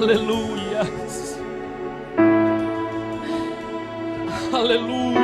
Aleluia. Aleluia.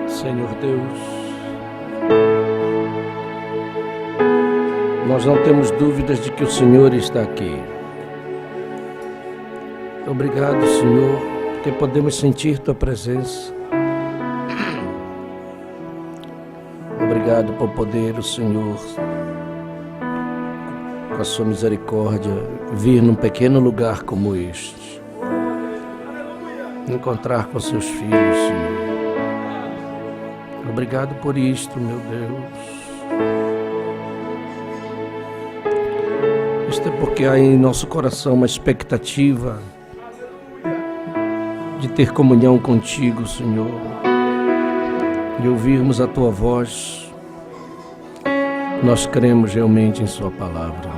Senhor Deus, nós não temos dúvidas de que o Senhor está aqui. Obrigado, Senhor, porque podemos sentir Tua presença. Obrigado por poder o Senhor, com a Sua misericórdia, vir num pequeno lugar como este, encontrar com Seus filhos, Senhor. Obrigado por isto, meu Deus. Isto é porque há em nosso coração uma expectativa de ter comunhão contigo, Senhor, de ouvirmos a Tua voz. Nós cremos realmente em Sua palavra.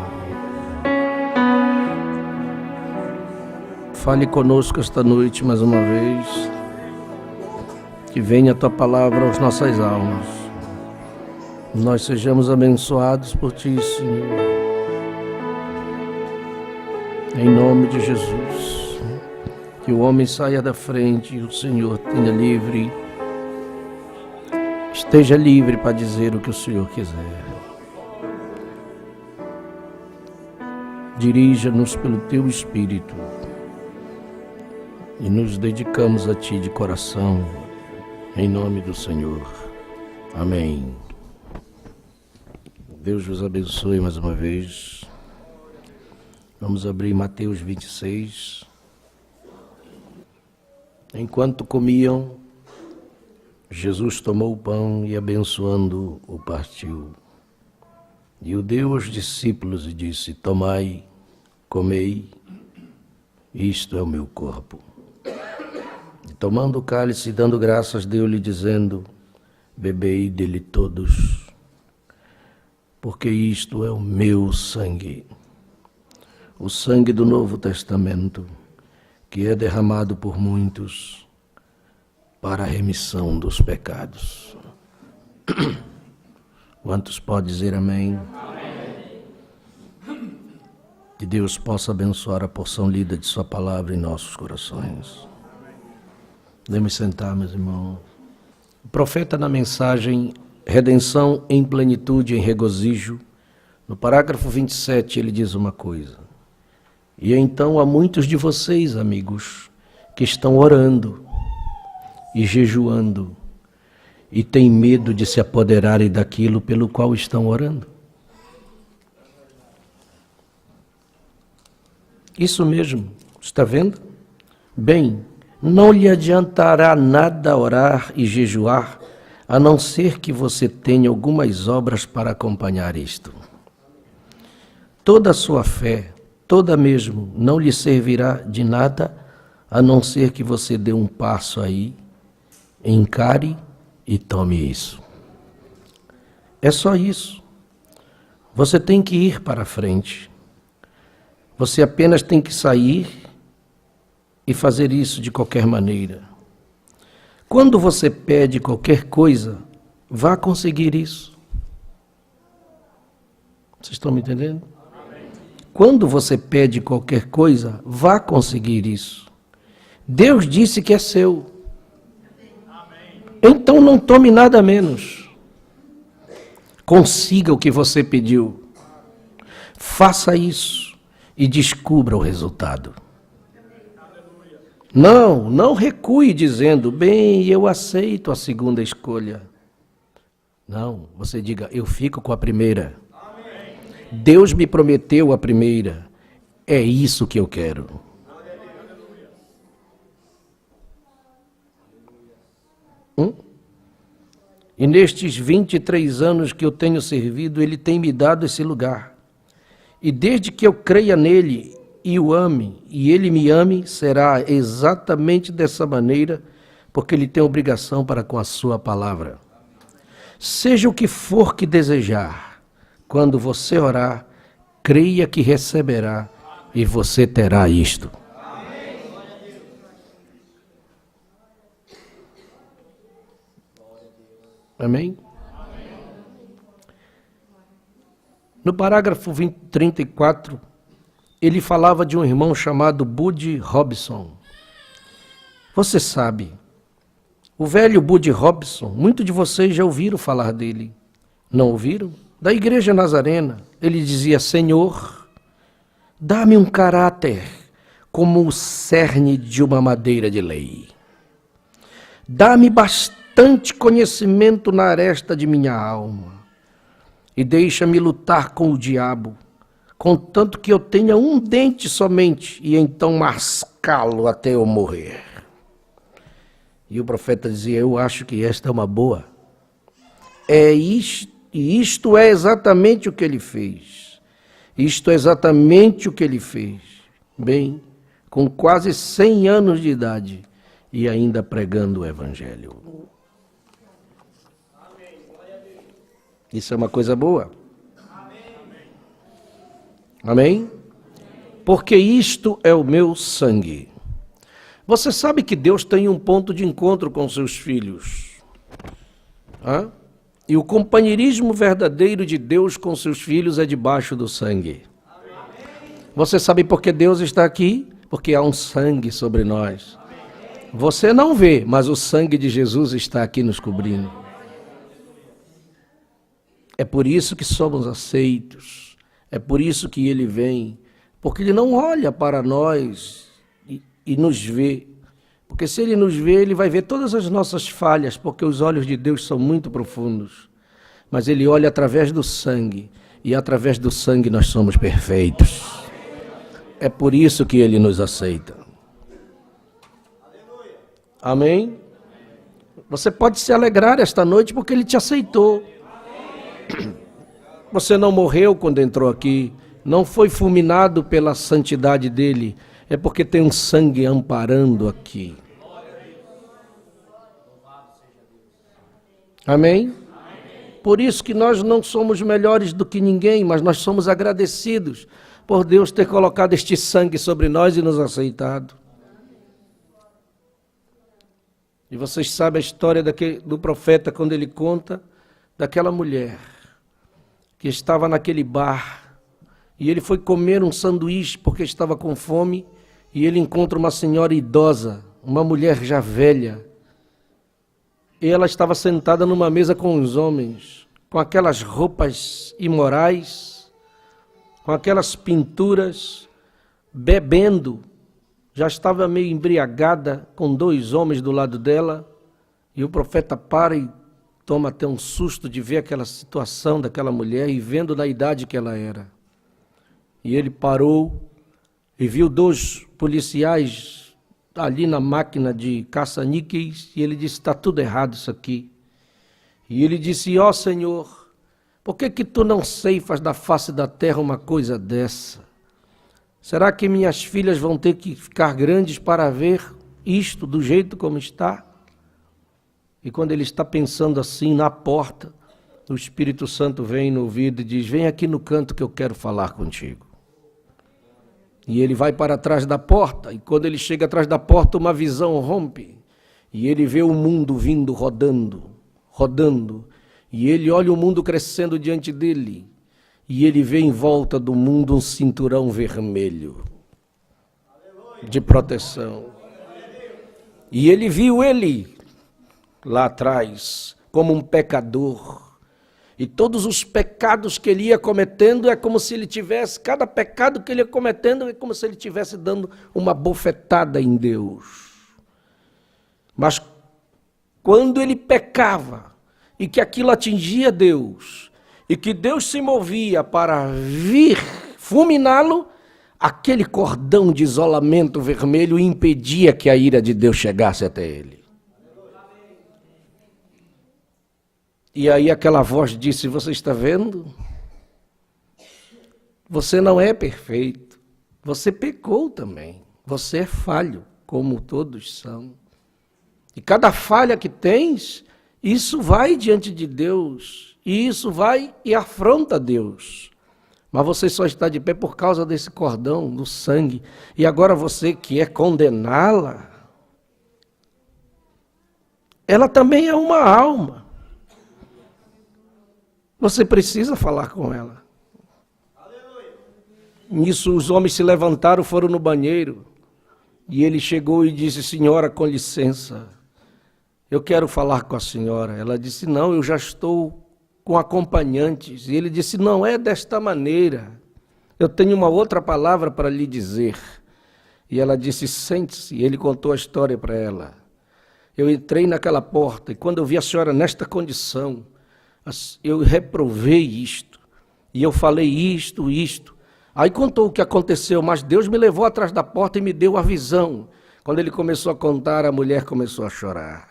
Fale conosco esta noite mais uma vez. Que venha a Tua palavra às nossas almas. Nós sejamos abençoados por Ti, Senhor. Em nome de Jesus. Que o homem saia da frente e o Senhor tenha livre, esteja livre para dizer o que o Senhor quiser. Dirija-nos pelo Teu Espírito e nos dedicamos a Ti de coração. Em nome do Senhor. Amém. Deus vos abençoe mais uma vez. Vamos abrir Mateus 26. Enquanto comiam, Jesus tomou o pão e, abençoando, o partiu. E o deu aos discípulos e disse: Tomai, comei, isto é o meu corpo. Tomando o cálice e dando graças, deu-lhe, dizendo: Bebei dele todos, porque isto é o meu sangue, o sangue do Novo Testamento, que é derramado por muitos para a remissão dos pecados. Quantos podem dizer amém? Amém. Que Deus possa abençoar a porção lida de Sua palavra em nossos corações. Podemos sentar, meus irmãos. O profeta, na mensagem Redenção em Plenitude, em Regozijo, no parágrafo 27, ele diz uma coisa. E então há muitos de vocês, amigos, que estão orando e jejuando e têm medo de se apoderarem daquilo pelo qual estão orando. Isso mesmo, está vendo? Bem, não lhe adiantará nada orar e jejuar, a não ser que você tenha algumas obras para acompanhar isto. Toda a sua fé, toda mesmo, não lhe servirá de nada, a não ser que você dê um passo aí, encare e tome isso. É só isso. Você tem que ir para frente. Você apenas tem que sair e fazer isso de qualquer maneira. Quando você pede qualquer coisa, vá conseguir isso. Vocês estão me entendendo? Amém. Quando você pede qualquer coisa, vá conseguir isso. Deus disse que é seu. Amém. Então não tome nada menos. Consiga o que você pediu. Faça isso e descubra o resultado. Não recue dizendo, bem, eu aceito a segunda escolha. Não, você diga, eu fico com a primeira. Amém. Deus me prometeu a primeira. É isso que eu quero. E nestes 23 anos que eu tenho servido, Ele tem me dado esse lugar. E desde que eu creia nele e o ame, e ele me ame, será exatamente dessa maneira, porque ele tem obrigação para com a sua palavra. Seja o que for que desejar, quando você orar, creia que receberá, e você terá isto. Amém? No parágrafo 34, ele falava de um irmão chamado Bud Robson. Você sabe, o velho Bud Robson, muitos de vocês já ouviram falar dele. Não ouviram? Da Igreja Nazarena. Ele dizia, Senhor, dá-me um caráter como o cerne de uma madeira de lei. Dá-me bastante conhecimento na aresta de minha alma. E deixa-me lutar com o diabo, contanto que eu tenha um dente somente, e então mascá-lo até eu morrer. E o profeta dizia, eu acho que esta é uma boa. Isto é exatamente o que ele fez. Isto é exatamente o que ele fez. Bem, com quase 100 anos de idade, e ainda pregando o Evangelho. Isso é uma coisa boa. Amém? Porque isto é o meu sangue. Você sabe que Deus tem um ponto de encontro com seus filhos. E o companheirismo verdadeiro de Deus com seus filhos é debaixo do sangue. Você sabe por que Deus está aqui? Porque há um sangue sobre nós. Você não vê, mas o sangue de Jesus está aqui nos cobrindo. É por isso que somos aceitos. É por isso que Ele vem. Porque Ele não olha para nós e nos vê. Porque se Ele nos vê, Ele vai ver todas as nossas falhas, porque os olhos de Deus são muito profundos. Mas Ele olha através do sangue. E através do sangue nós somos perfeitos. É por isso que Ele nos aceita. Amém? Você pode se alegrar esta noite porque Ele te aceitou. Você não morreu quando entrou aqui, não foi fulminado pela santidade dele, é porque tem um sangue amparando aqui. Amém? Por isso que nós não somos melhores do que ninguém, mas nós somos agradecidos por Deus ter colocado este sangue sobre nós e nos aceitado. E vocês sabem a história do profeta quando ele conta daquela mulher que estava naquele bar e ele foi comer um sanduíche porque estava com fome e ele encontra uma senhora idosa uma mulher já velha, e ela estava sentada numa mesa com os homens, com aquelas roupas imorais, com aquelas pinturas, bebendo, já estava meio embriagada, com 2 homens do lado dela, e o profeta para e toma até um susto de ver aquela situação daquela mulher e vendo da idade que ela era. E ele parou e viu 2 policiais ali na máquina de caça-níqueis, e ele disse, está tudo errado isso aqui. E ele disse, ó Senhor, por que tu não ceifas da face da terra uma coisa dessa? Será que minhas filhas vão ter que ficar grandes para ver isto do jeito como está? E quando ele está pensando assim, na porta, o Espírito Santo vem no ouvido e diz, vem aqui no canto que eu quero falar contigo. E ele vai para trás da porta, e quando ele chega atrás da porta, uma visão rompe, e ele vê o mundo vindo rodando, e ele olha o mundo crescendo diante dele, e ele vê em volta do mundo um cinturão vermelho de proteção. E ele viu ele lá atrás como um pecador, e todos os pecados que ele ia cometendo é como se ele tivesse, cada pecado que ele ia cometendo é como se ele estivesse dando uma bofetada em Deus. Mas quando ele pecava, e que aquilo atingia Deus, e que Deus se movia para vir fulminá-lo, aquele cordão de isolamento vermelho impedia que a ira de Deus chegasse até ele. E aí aquela voz disse, você está vendo? Você não é perfeito, você pecou também, você é falho, como todos são. E cada falha que tens, isso vai diante de Deus, e isso vai e afronta Deus. Mas você só está de pé por causa desse cordão, do sangue, e agora você quer condená-la? Ela também é uma alma. Você precisa falar com ela. Nisso os homens se levantaram, foram no banheiro. E ele chegou e disse, senhora, com licença, eu quero falar com a senhora. Ela disse, não, eu já estou com acompanhantes. E ele disse, não é desta maneira. Eu tenho uma outra palavra para lhe dizer. E ela disse, sente-se. E ele contou a história para ela. Eu entrei naquela porta e quando eu vi a senhora nesta condição, eu reprovei isto, e eu falei isto. Aí contou o que aconteceu, mas Deus me levou atrás da porta e me deu a visão. Quando ele começou a contar, a mulher começou a chorar.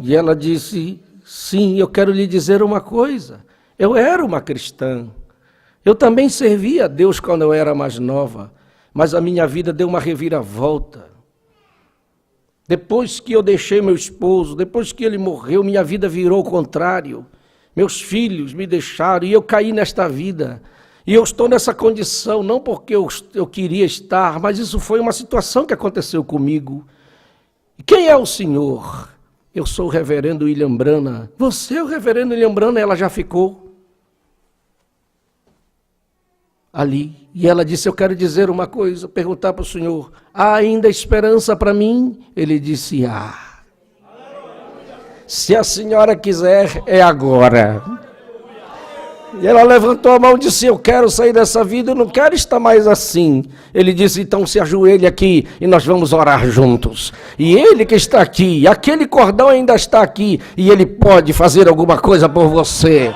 E ela disse, sim, eu quero lhe dizer uma coisa, eu era uma cristã, eu também servia a Deus quando eu era mais nova, mas a minha vida deu uma reviravolta. Depois que eu deixei meu esposo, depois que ele morreu, minha vida virou o contrário. Meus filhos me deixaram e eu caí nesta vida. E eu estou nessa condição, não porque eu queria estar, mas isso foi uma situação que aconteceu comigo. E quem é o senhor? Eu sou o reverendo William Branham. Você é o reverendo William Branham? Ela já ficou ali. E ela disse, eu quero dizer uma coisa, perguntar para o senhor, há ainda esperança para mim? Ele disse, há. Se a senhora quiser, é agora. E ela levantou a mão e disse, eu quero sair dessa vida, eu não quero estar mais assim. Ele disse, então se ajoelhe aqui e nós vamos orar juntos. E ele que está aqui, aquele cordão ainda está aqui, e ele pode fazer alguma coisa por você.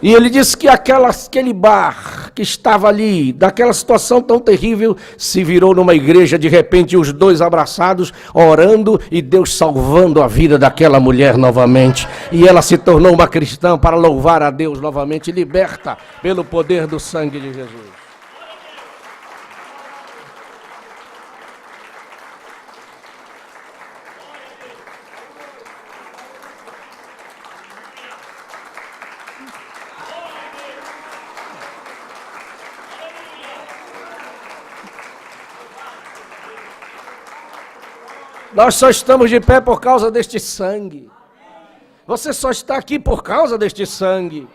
E ele disse que aquele bar que estava ali, daquela situação tão terrível, se virou numa igreja de repente, os dois abraçados, orando e Deus salvando a vida daquela mulher novamente. E ela se tornou uma cristã para louvar a Deus novamente, liberta pelo poder do sangue de Jesus. Nós só estamos de pé por causa deste sangue. Você só está aqui por causa deste sangue.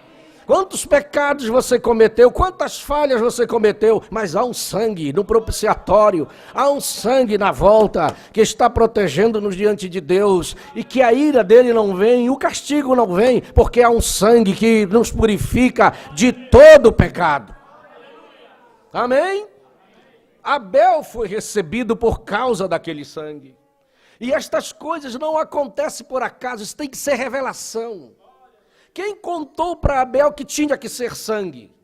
Quantos pecados você cometeu, quantas falhas você cometeu, mas há um sangue no propiciatório, há um sangue na volta que está protegendo-nos diante de Deus e que a ira dele não vem, o castigo não vem, porque há um sangue que nos purifica de todo pecado. Amém? Abel foi recebido por causa daquele sangue. E estas coisas não acontecem por acaso, isso tem que ser revelação. Quem contou para Abel que tinha que ser sangue?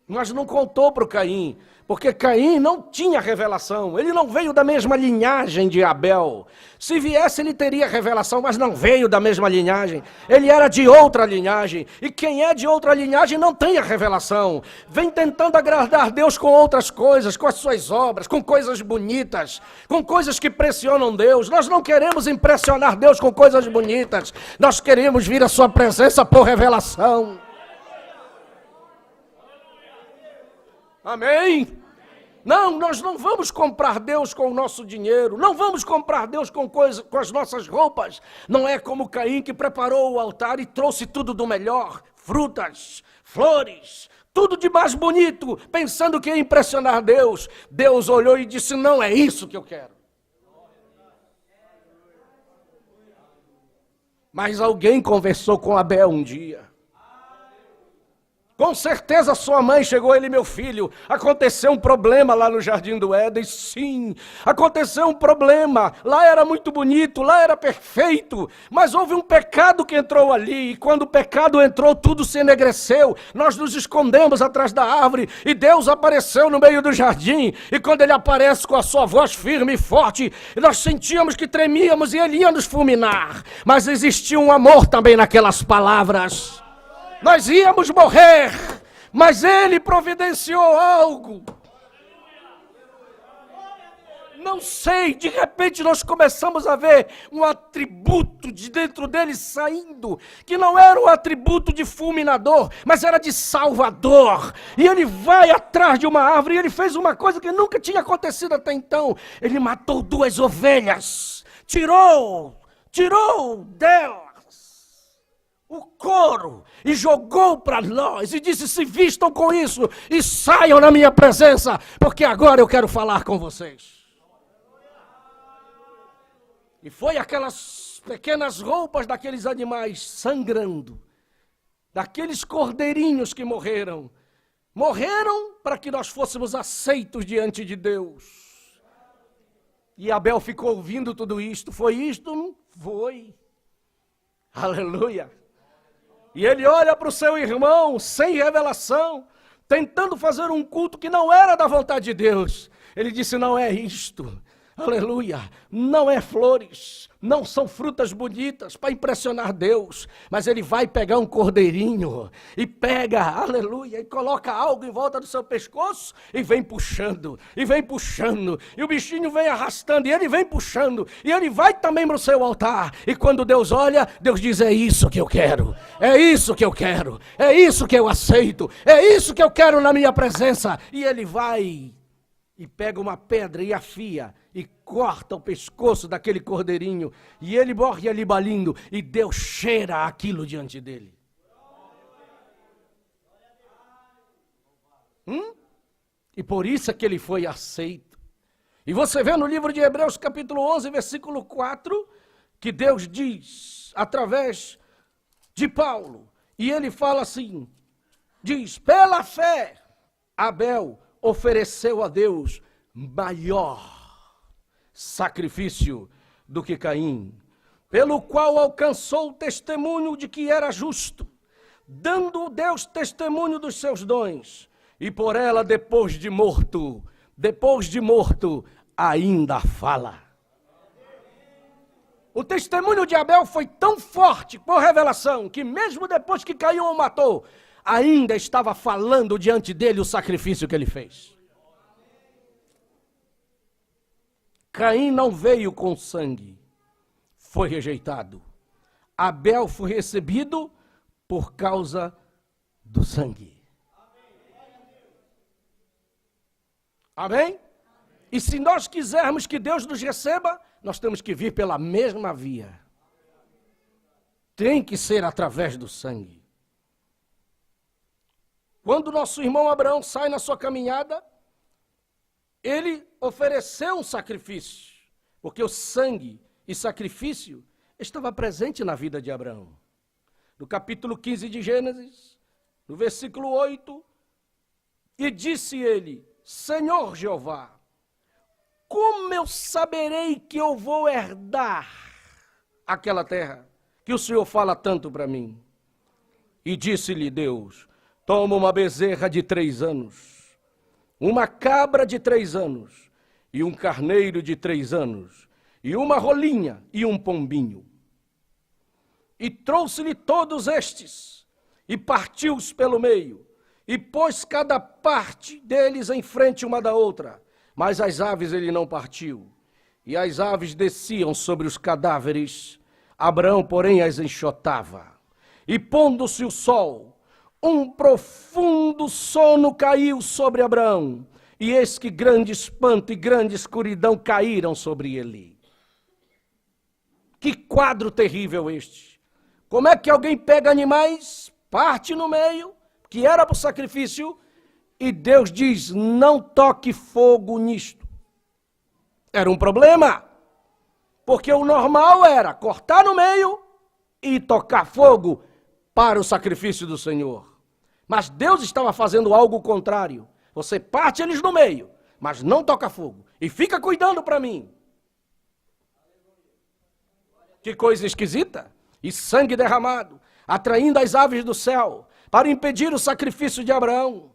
Mas não contou para o Caim, porque Caim não tinha revelação, ele não veio da mesma linhagem de Abel. Se viesse ele teria revelação, mas não veio da mesma linhagem, ele era de outra linhagem, e quem é de outra linhagem não tem a revelação, vem tentando agradar Deus com outras coisas, com as suas obras, com coisas bonitas, com coisas que impressionam Deus. Nós não queremos impressionar Deus com coisas bonitas, nós queremos vir à sua presença por revelação. Amém? Não, nós não vamos comprar Deus com o nosso dinheiro, não vamos comprar Deus com as nossas roupas. Não é como Caim que preparou o altar e trouxe tudo do melhor, frutas, flores, tudo de mais bonito, pensando que ia impressionar Deus. Deus olhou e disse, não é isso que eu quero. Mas alguém conversou com Abel um dia. Com certeza sua mãe chegou a ele, meu filho, aconteceu um problema lá no Jardim do Éden. Sim, aconteceu um problema, lá era muito bonito, lá era perfeito, mas houve um pecado que entrou ali, e quando o pecado entrou, tudo se enegreceu, nós nos escondemos atrás da árvore, e Deus apareceu no meio do jardim, e quando ele aparece com a sua voz firme e forte, nós sentíamos que tremíamos e ele ia nos fulminar, mas existia um amor também naquelas palavras. Nós íamos morrer, mas ele providenciou algo. Não sei, de repente nós começamos a ver um atributo de dentro dele saindo, que não era um atributo de fulminador, mas era de salvador. E ele vai atrás de uma árvore e ele fez uma coisa que nunca tinha acontecido até então. Ele matou 2 ovelhas, tirou delas o couro e jogou para nós e disse, se vistam com isso e saiam na minha presença, porque agora eu quero falar com vocês. E foi aquelas pequenas roupas daqueles animais sangrando, daqueles cordeirinhos que morreram para que nós fôssemos aceitos diante de Deus. E Abel ficou ouvindo tudo isto. Foi isto? Foi. Aleluia. E ele olha para o seu irmão sem revelação, tentando fazer um culto que não era da vontade de Deus. Ele disse, não é isto. Aleluia, não é flores, não são frutas bonitas para impressionar Deus, mas ele vai pegar um cordeirinho e pega, aleluia, e coloca algo em volta do seu pescoço e vem puxando, e o bichinho vem arrastando, e ele vem puxando, e ele vai também para o seu altar, e quando Deus olha, Deus diz, é isso que eu quero, é isso que eu quero, é isso que eu aceito, é isso que eu quero na minha presença, e ele vai e pega uma pedra e afia, e corta o pescoço daquele cordeirinho, e ele morre ali balindo, e Deus cheira aquilo diante dele. E por isso é que ele foi aceito. E você vê no livro de Hebreus capítulo 11, versículo 4, que Deus diz, através de Paulo, e ele fala assim, diz, pela fé, Abel ofereceu a Deus maior sacrifício do que Caim, pelo qual alcançou o testemunho de que era justo, dando Deus testemunho dos seus dons, e por ela depois de morto, ainda fala. O testemunho de Abel foi tão forte por revelação, que mesmo depois que Caim o matou, ainda estava falando diante dele o sacrifício que ele fez. Caim não veio com sangue, foi rejeitado. Abel foi recebido por causa do sangue. Amém? E se nós quisermos que Deus nos receba, nós temos que vir pela mesma via. Tem que ser através do sangue. Quando nosso irmão Abraão sai na sua caminhada, ele ofereceu um sacrifício, porque o sangue e sacrifício estava presente na vida de Abraão. No capítulo 15 de Gênesis, no versículo 8, e disse ele: Senhor Jeová, como eu saberei que eu vou herdar aquela terra que o Senhor fala tanto para mim? E disse-lhe Deus: toma uma bezerra de 3 anos, uma cabra de 3 anos, e um carneiro de 3 anos, e uma rolinha e um pombinho. E trouxe-lhe todos estes, e partiu-os pelo meio, e pôs cada parte deles em frente uma da outra, mas as aves ele não partiu. E as aves desciam sobre os cadáveres, Abraão, porém, as enxotava. E pondo-se o sol, um profundo sono caiu sobre Abraão, e eis que grande espanto e grande escuridão caíram sobre ele. Que quadro terrível este! Como é que alguém pega animais, parte no meio, que era para o sacrifício, e Deus diz: não toque fogo nisto. Era um problema, porque o normal era cortar no meio e tocar fogo para o sacrifício do Senhor. Mas Deus estava fazendo algo contrário. Você parte eles no meio, mas não toca fogo. E fica cuidando para mim. Que coisa esquisita. E sangue derramado, atraindo as aves do céu, para impedir o sacrifício de Abraão.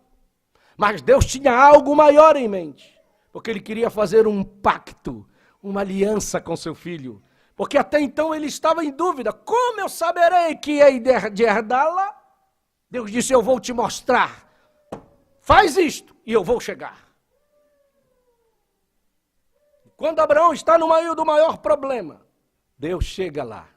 Mas Deus tinha algo maior em mente, porque ele queria fazer um pacto, uma aliança com seu filho. Porque até então ele estava em dúvida: como eu saberei que hei de herdá-la? Deus disse: eu vou te mostrar. Faz isto e eu vou chegar. Quando Abraão está no meio do maior problema, Deus chega lá.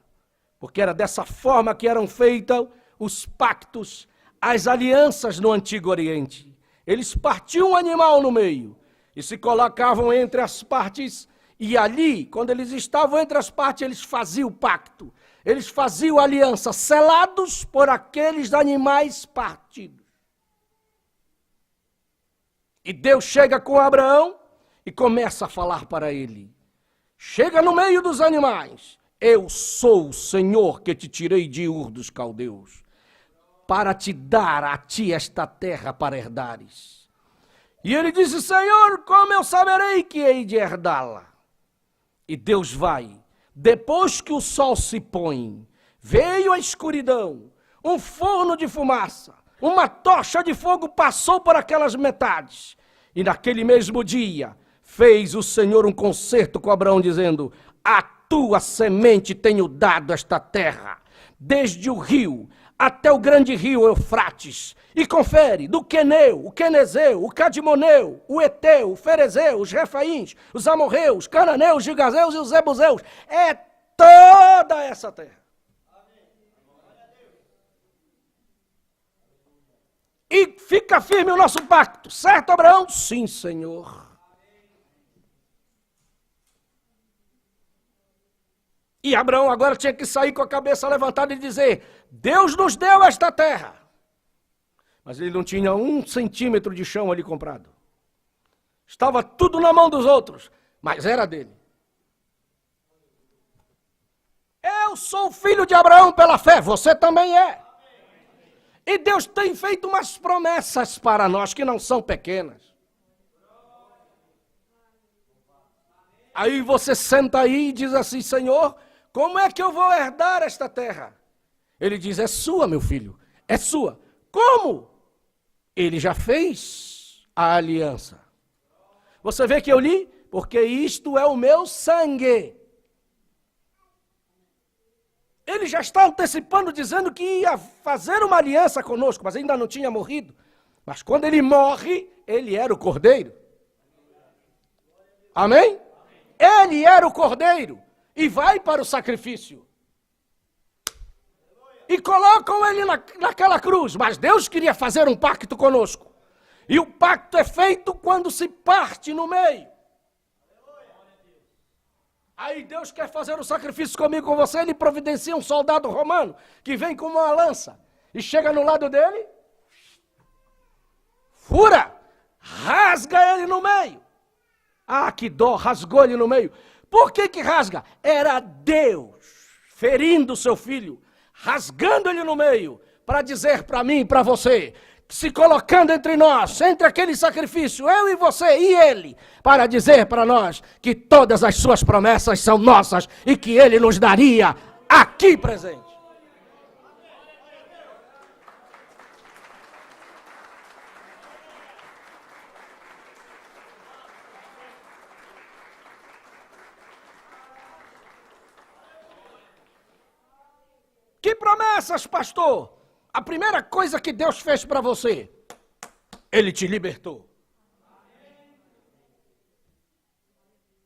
Porque era dessa forma que eram feitos os pactos, as alianças no Antigo Oriente. Eles partiam um animal no meio e se colocavam entre as partes, e ali, quando eles estavam entre as partes, eles faziam o pacto. Eles faziam aliança, selados por aqueles animais partidos. E Deus chega com Abraão e começa a falar para ele. Chega no meio dos animais. Eu sou o Senhor que te tirei de Ur dos Caldeus, para te dar a ti esta terra para herdares. E ele disse: Senhor, como eu saberei que hei de herdá-la? E Deus vai. Depois que o sol se põe, veio a escuridão, um forno de fumaça, uma tocha de fogo passou por aquelas metades. E naquele mesmo dia, fez o Senhor um concerto com Abraão, dizendo: a tua semente tenho dado esta terra, desde o rio até o grande rio Eufrates, e confere do Queneu, o Quenezeu, o Cadimoneu, o Eteu, o Ferezeu, os Refaíns, os Amorreus, Cananeus, Gigazeus e os Ebuseus. É toda essa terra. E fica firme o nosso pacto, certo, Abraão? Sim, Senhor. E Abraão agora tinha que sair com a cabeça levantada e dizer: Deus nos deu esta terra. Mas ele não tinha 1 centímetro de chão ali comprado. Estava tudo na mão dos outros, mas era dele. Eu sou filho de Abraão pela fé, você também é. E Deus tem feito umas promessas para nós que não são pequenas. Aí você senta aí e diz assim: Senhor, como é que eu vou herdar esta terra? Ele diz: é sua, meu filho, é sua. Como? Ele já fez a aliança. Você vê que eu li? Porque isto é o meu sangue. Ele já está antecipando, dizendo que ia fazer uma aliança conosco, mas ainda não tinha morrido. Mas quando ele morre, ele era o cordeiro. Amém? Ele era o cordeiro e vai para o sacrifício. E colocam ele naquela cruz. Mas Deus queria fazer um pacto conosco. E o pacto é feito quando se parte no meio. Aí Deus quer fazer um sacrifício comigo, com você. Ele providencia um soldado romano que vem com uma lança e chega no lado dele fura, rasga ele no meio. Ah, que dó, rasgou ele no meio. Por que que rasga? Era Deus ferindo o seu filho, rasgando ele no meio, para dizer para mim e para você, se colocando entre nós, entre aquele sacrifício, eu e você e ele, para dizer para nós que todas as suas promessas são nossas e que ele nos daria aqui presente. Que promessas, pastor? A primeira coisa que Deus fez para você, Ele te libertou.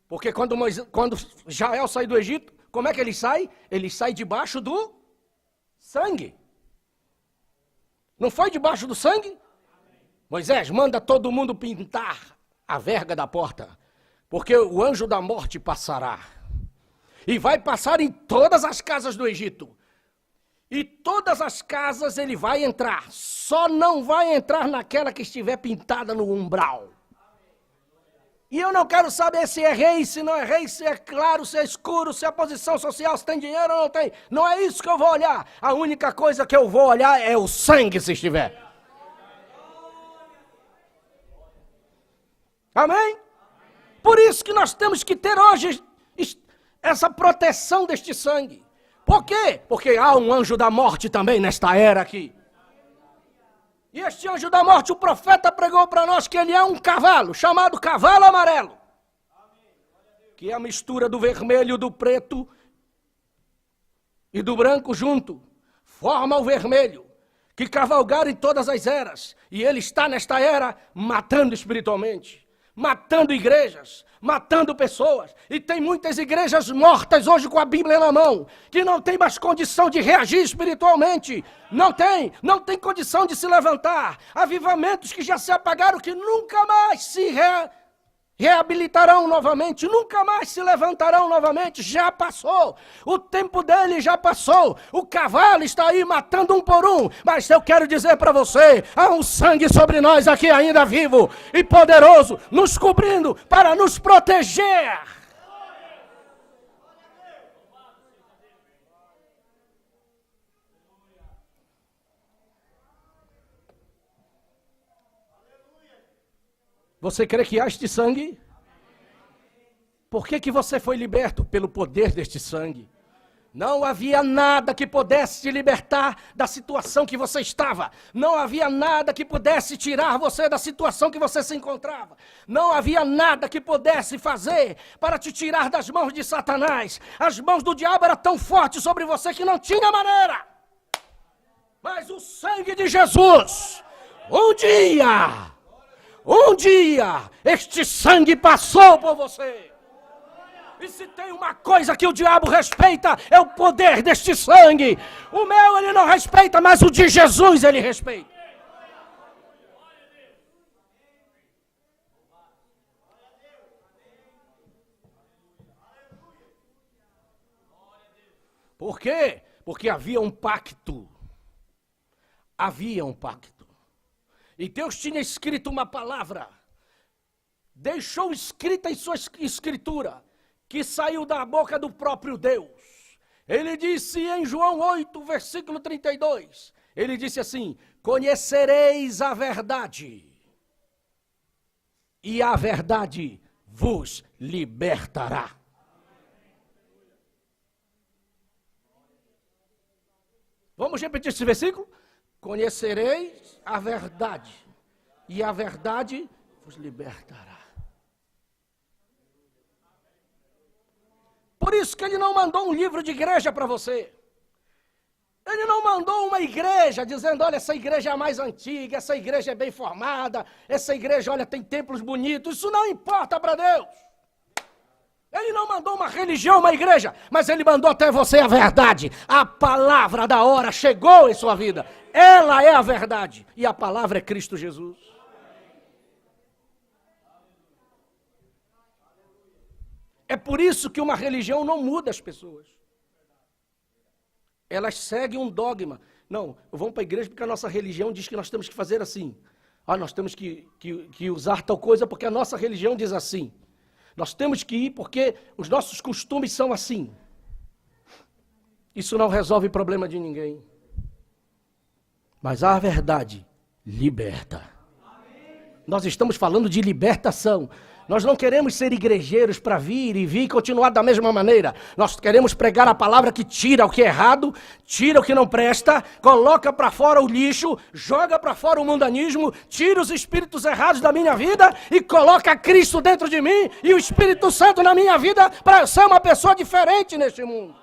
Porque quando Israel sai do Egito, como é que ele sai? Ele sai debaixo do sangue. Não foi debaixo do sangue? Moisés, manda todo mundo pintar a verga da porta, porque o anjo da morte passará. E vai passar em todas as casas do Egito. E todas as casas ele vai entrar, só não vai entrar naquela que estiver pintada no umbral. E eu não quero saber se é rei, se não é rei, se é claro, se é escuro, se é posição social, se tem dinheiro ou não tem. Não é isso que eu vou olhar. A única coisa que eu vou olhar é o sangue, se estiver. Amém? Por isso que nós temos que ter hoje essa proteção deste sangue. Por quê? Porque há um anjo da morte também nesta era aqui. E este anjo da morte, o profeta pregou para nós que ele é um cavalo, chamado cavalo amarelo. Que é a mistura do vermelho, do preto e do branco junto. Forma o vermelho, que cavalgaram em todas as eras. E ele está nesta era matando espiritualmente. Matando igrejas, matando pessoas. E tem muitas igrejas mortas hoje com a Bíblia na mão, que não tem mais condição de reagir espiritualmente. Não tem condição de se levantar. Avivamentos que já se apagaram, que nunca mais se reabilitarão novamente, nunca mais se levantarão novamente. Já passou, o tempo dele já passou. O cavalo está aí matando um por um. Mas eu quero dizer para você, há um sangue sobre nós aqui ainda vivo e poderoso, nos cobrindo para nos proteger. Você crê que há este sangue? Por que você foi liberto? Pelo poder deste sangue. Não havia nada que pudesse te libertar da situação que você estava. Não havia nada que pudesse tirar você da situação que você se encontrava. Não havia nada que pudesse fazer para te tirar das mãos de Satanás. As mãos do diabo eram tão fortes sobre você que não tinha maneira. Mas o sangue de Jesus, um dia, este sangue passou por você. E se tem uma coisa que o diabo respeita, é o poder deste sangue. O meu ele não respeita, mas o de Jesus ele respeita. Por quê? Porque havia um pacto. Havia um pacto. E Deus tinha escrito uma palavra, deixou escrita em sua escritura, que saiu da boca do próprio Deus. Ele disse em João 8, versículo 32, ele disse assim: conhecereis a verdade, e a verdade vos libertará. Vamos repetir esse versículo? Conhecereis a verdade, e a verdade vos libertará. Por isso que ele não mandou um livro de igreja para você. Ele não mandou uma igreja dizendo, olha, essa igreja é a mais antiga, essa igreja é bem formada, essa igreja, olha, tem templos bonitos. Isso não importa para Deus. Ele não mandou uma religião, uma igreja, mas ele mandou até você a verdade. A palavra da hora chegou em sua vida. Ela é a verdade. E a palavra é Cristo Jesus. É por isso que uma religião não muda as pessoas. Elas seguem um dogma. Não, vamos para a igreja porque a nossa religião diz que nós temos que fazer assim. Nós temos que usar tal coisa porque a nossa religião diz assim. Nós temos que ir porque os nossos costumes são assim. Isso não resolve o problema de ninguém. Mas a verdade liberta. Nós estamos falando de libertação. Nós não queremos ser igrejeiros para vir e continuar da mesma maneira. Nós queremos pregar a palavra que tira o que é errado, tira o que não presta, coloca para fora o lixo, joga para fora o mundanismo, tira os espíritos errados da minha vida e coloca Cristo dentro de mim e o Espírito Santo na minha vida para ser uma pessoa diferente neste mundo.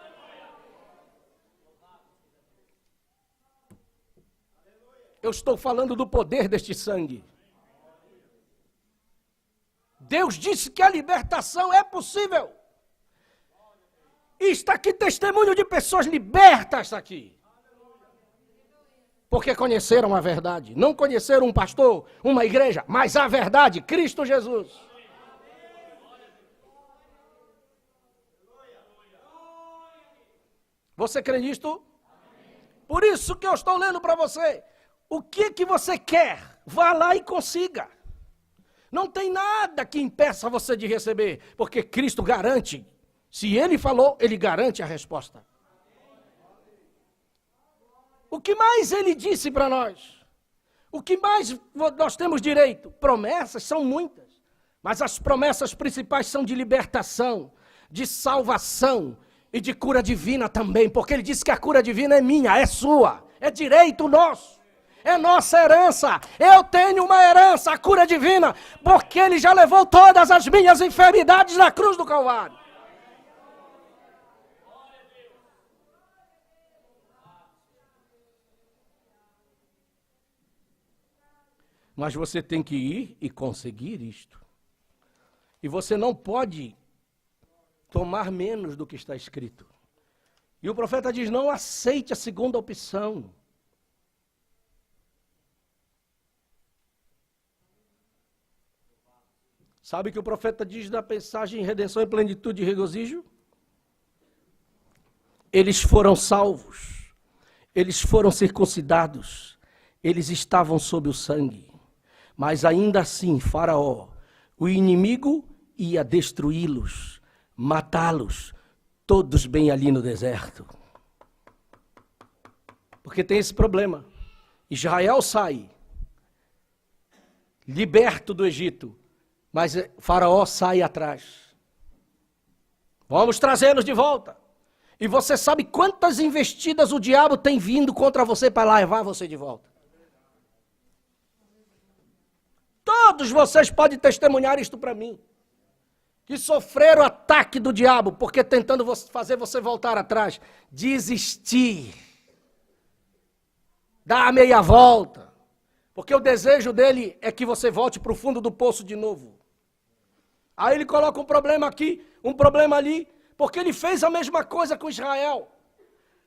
Eu estou falando do poder deste sangue. Deus disse que a libertação é possível. E está aqui testemunho de pessoas libertas aqui. Porque conheceram a verdade. Não conheceram um pastor, uma igreja, mas a verdade, Cristo Jesus. Você crê nisto? Por isso que eu estou lendo para você. O que você quer? Vá lá e consiga. Não tem nada que impeça você de receber, porque Cristo garante. Se Ele falou, Ele garante a resposta. O que mais Ele disse para nós? O que mais nós temos direito? Promessas são muitas, mas as promessas principais são de libertação, de salvação e de cura divina também, porque Ele disse que a cura divina é minha, é sua, é direito nosso. É nossa herança. Eu tenho uma herança, a cura divina, porque Ele já levou todas as minhas enfermidades na cruz do Calvário. Mas você tem que ir e conseguir isto. E você não pode tomar menos do que está escrito. E o profeta diz, não aceite a segunda opção. Sabe o que o profeta diz da mensagem redenção e plenitude e regozijo? Eles foram salvos, eles foram circuncidados, eles estavam sob o sangue. Mas ainda assim, Faraó, o inimigo ia destruí-los, matá-los, todos bem ali no deserto. Porque tem esse problema. Israel sai, liberto do Egito, mas Faraó sai atrás. Vamos trazê-los de volta. E você sabe quantas investidas o diabo tem vindo contra você para levar você de volta. Todos vocês podem testemunhar isto para mim. Que sofreram ataque do diabo, porque tentando fazer você voltar atrás. Desistir. Dar a meia volta. Porque o desejo dele é que você volte para o fundo do poço de novo. Aí ele coloca um problema aqui, um problema ali, porque ele fez a mesma coisa com Israel.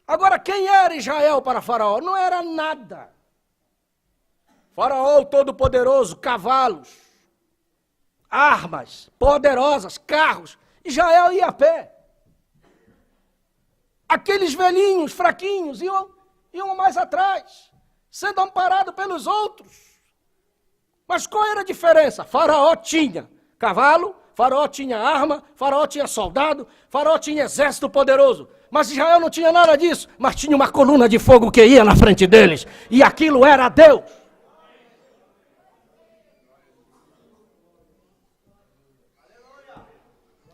Agora, quem era Israel para Faraó? Não era nada. Faraó, o Todo-Poderoso, cavalos, armas poderosas, carros. Israel ia a pé. Aqueles velhinhos, fraquinhos, iam mais atrás, sendo amparados pelos outros. Mas qual era a diferença? Faraó tinha cavalo, Faraó tinha arma, Faraó tinha soldado, Faraó tinha exército poderoso. Mas Israel não tinha nada disso, mas tinha uma coluna de fogo que ia na frente deles. E aquilo era Deus.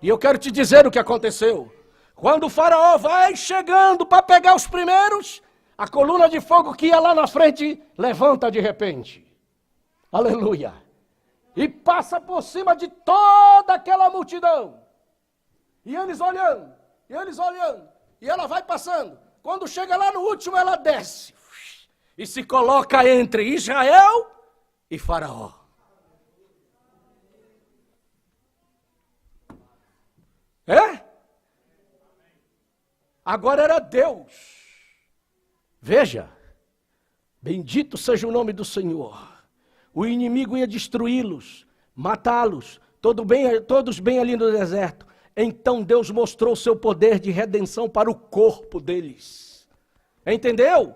E eu quero te dizer o que aconteceu. Quando o Faraó vai chegando para pegar os primeiros, a coluna de fogo que ia lá na frente levanta de repente. Aleluia. E passa por cima de toda aquela multidão. E eles olhando, e ela vai passando. Quando chega lá no último, ela desce. E se coloca entre Israel e Faraó. Agora era Deus. Veja, bendito seja o nome do Senhor. O inimigo ia destruí-los, matá-los, todos bem ali no deserto. Então Deus mostrou o seu poder de redenção para o corpo deles. Entendeu?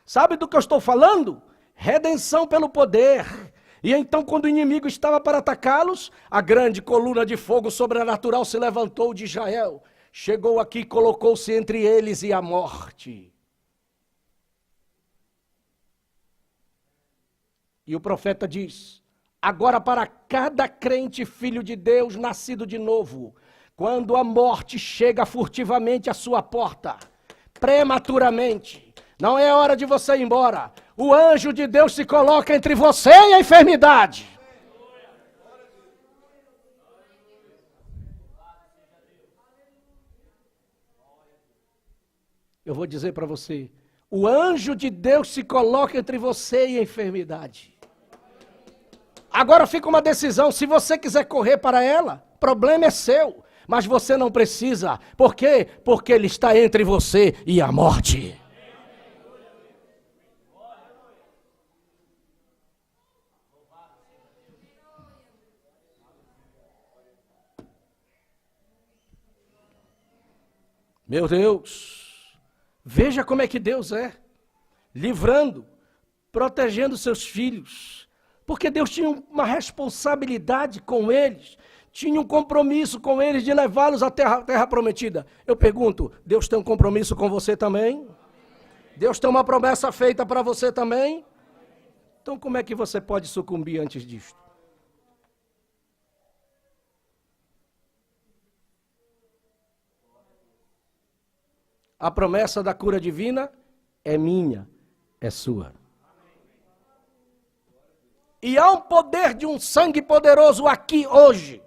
Sabe do que eu estou falando? Redenção pelo poder. E então, quando o inimigo estava para atacá-los, a grande coluna de fogo sobrenatural se levantou de Israel. Chegou aqui e colocou-se entre eles e a morte. E o profeta diz: agora para cada crente filho de Deus, nascido de novo, quando a morte chega furtivamente à sua porta, prematuramente, não é hora de você ir embora. O anjo de Deus se coloca entre você e a enfermidade. Eu vou dizer para você, o anjo de Deus se coloca entre você e a enfermidade. Agora fica uma decisão, se você quiser correr para ela, o problema é seu, mas você não precisa. Por quê? Porque ele está entre você e a morte. Meu Deus, veja como é que Deus é, livrando, protegendo seus filhos, porque Deus tinha uma responsabilidade com eles, tinha um compromisso com eles de levá-los à terra prometida. Eu pergunto, Deus tem um compromisso com você também? Deus tem uma promessa feita para você também? Então como é que você pode sucumbir antes disto? A promessa da cura divina é minha, é sua. E há um poder de um sangue poderoso aqui hoje.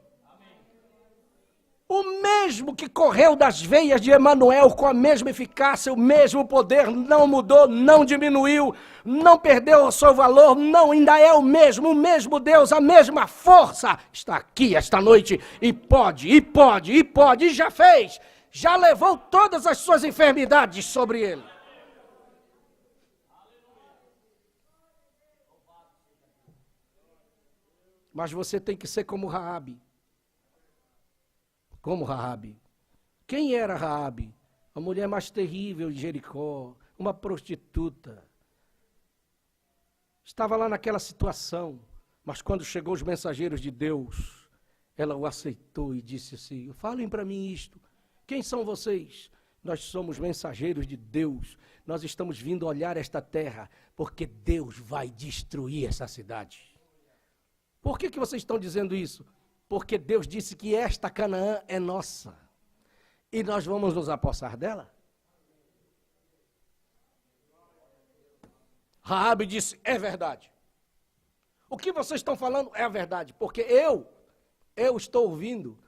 O mesmo que correu das veias de Emanuel com a mesma eficácia, o mesmo poder, não mudou, não diminuiu, não perdeu o seu valor, não, ainda é o mesmo Deus, a mesma força está aqui esta noite e pode, e já fez. Já levou todas as suas enfermidades sobre ele. Mas você tem que ser como Raabe. Como Raabe. Quem era Raabe? A mulher mais terrível de Jericó, uma prostituta. Estava lá naquela situação, mas quando chegou os mensageiros de Deus, ela o aceitou e disse assim: falem para mim isto. Quem são vocês? Nós somos mensageiros de Deus. Nós estamos vindo olhar esta terra, porque Deus vai destruir essa cidade. Por que vocês estão dizendo isso? Porque Deus disse que esta Canaã é nossa. E nós vamos nos apossar dela? Raabe disse, é verdade. O que vocês estão falando é a verdade, porque eu estou ouvindo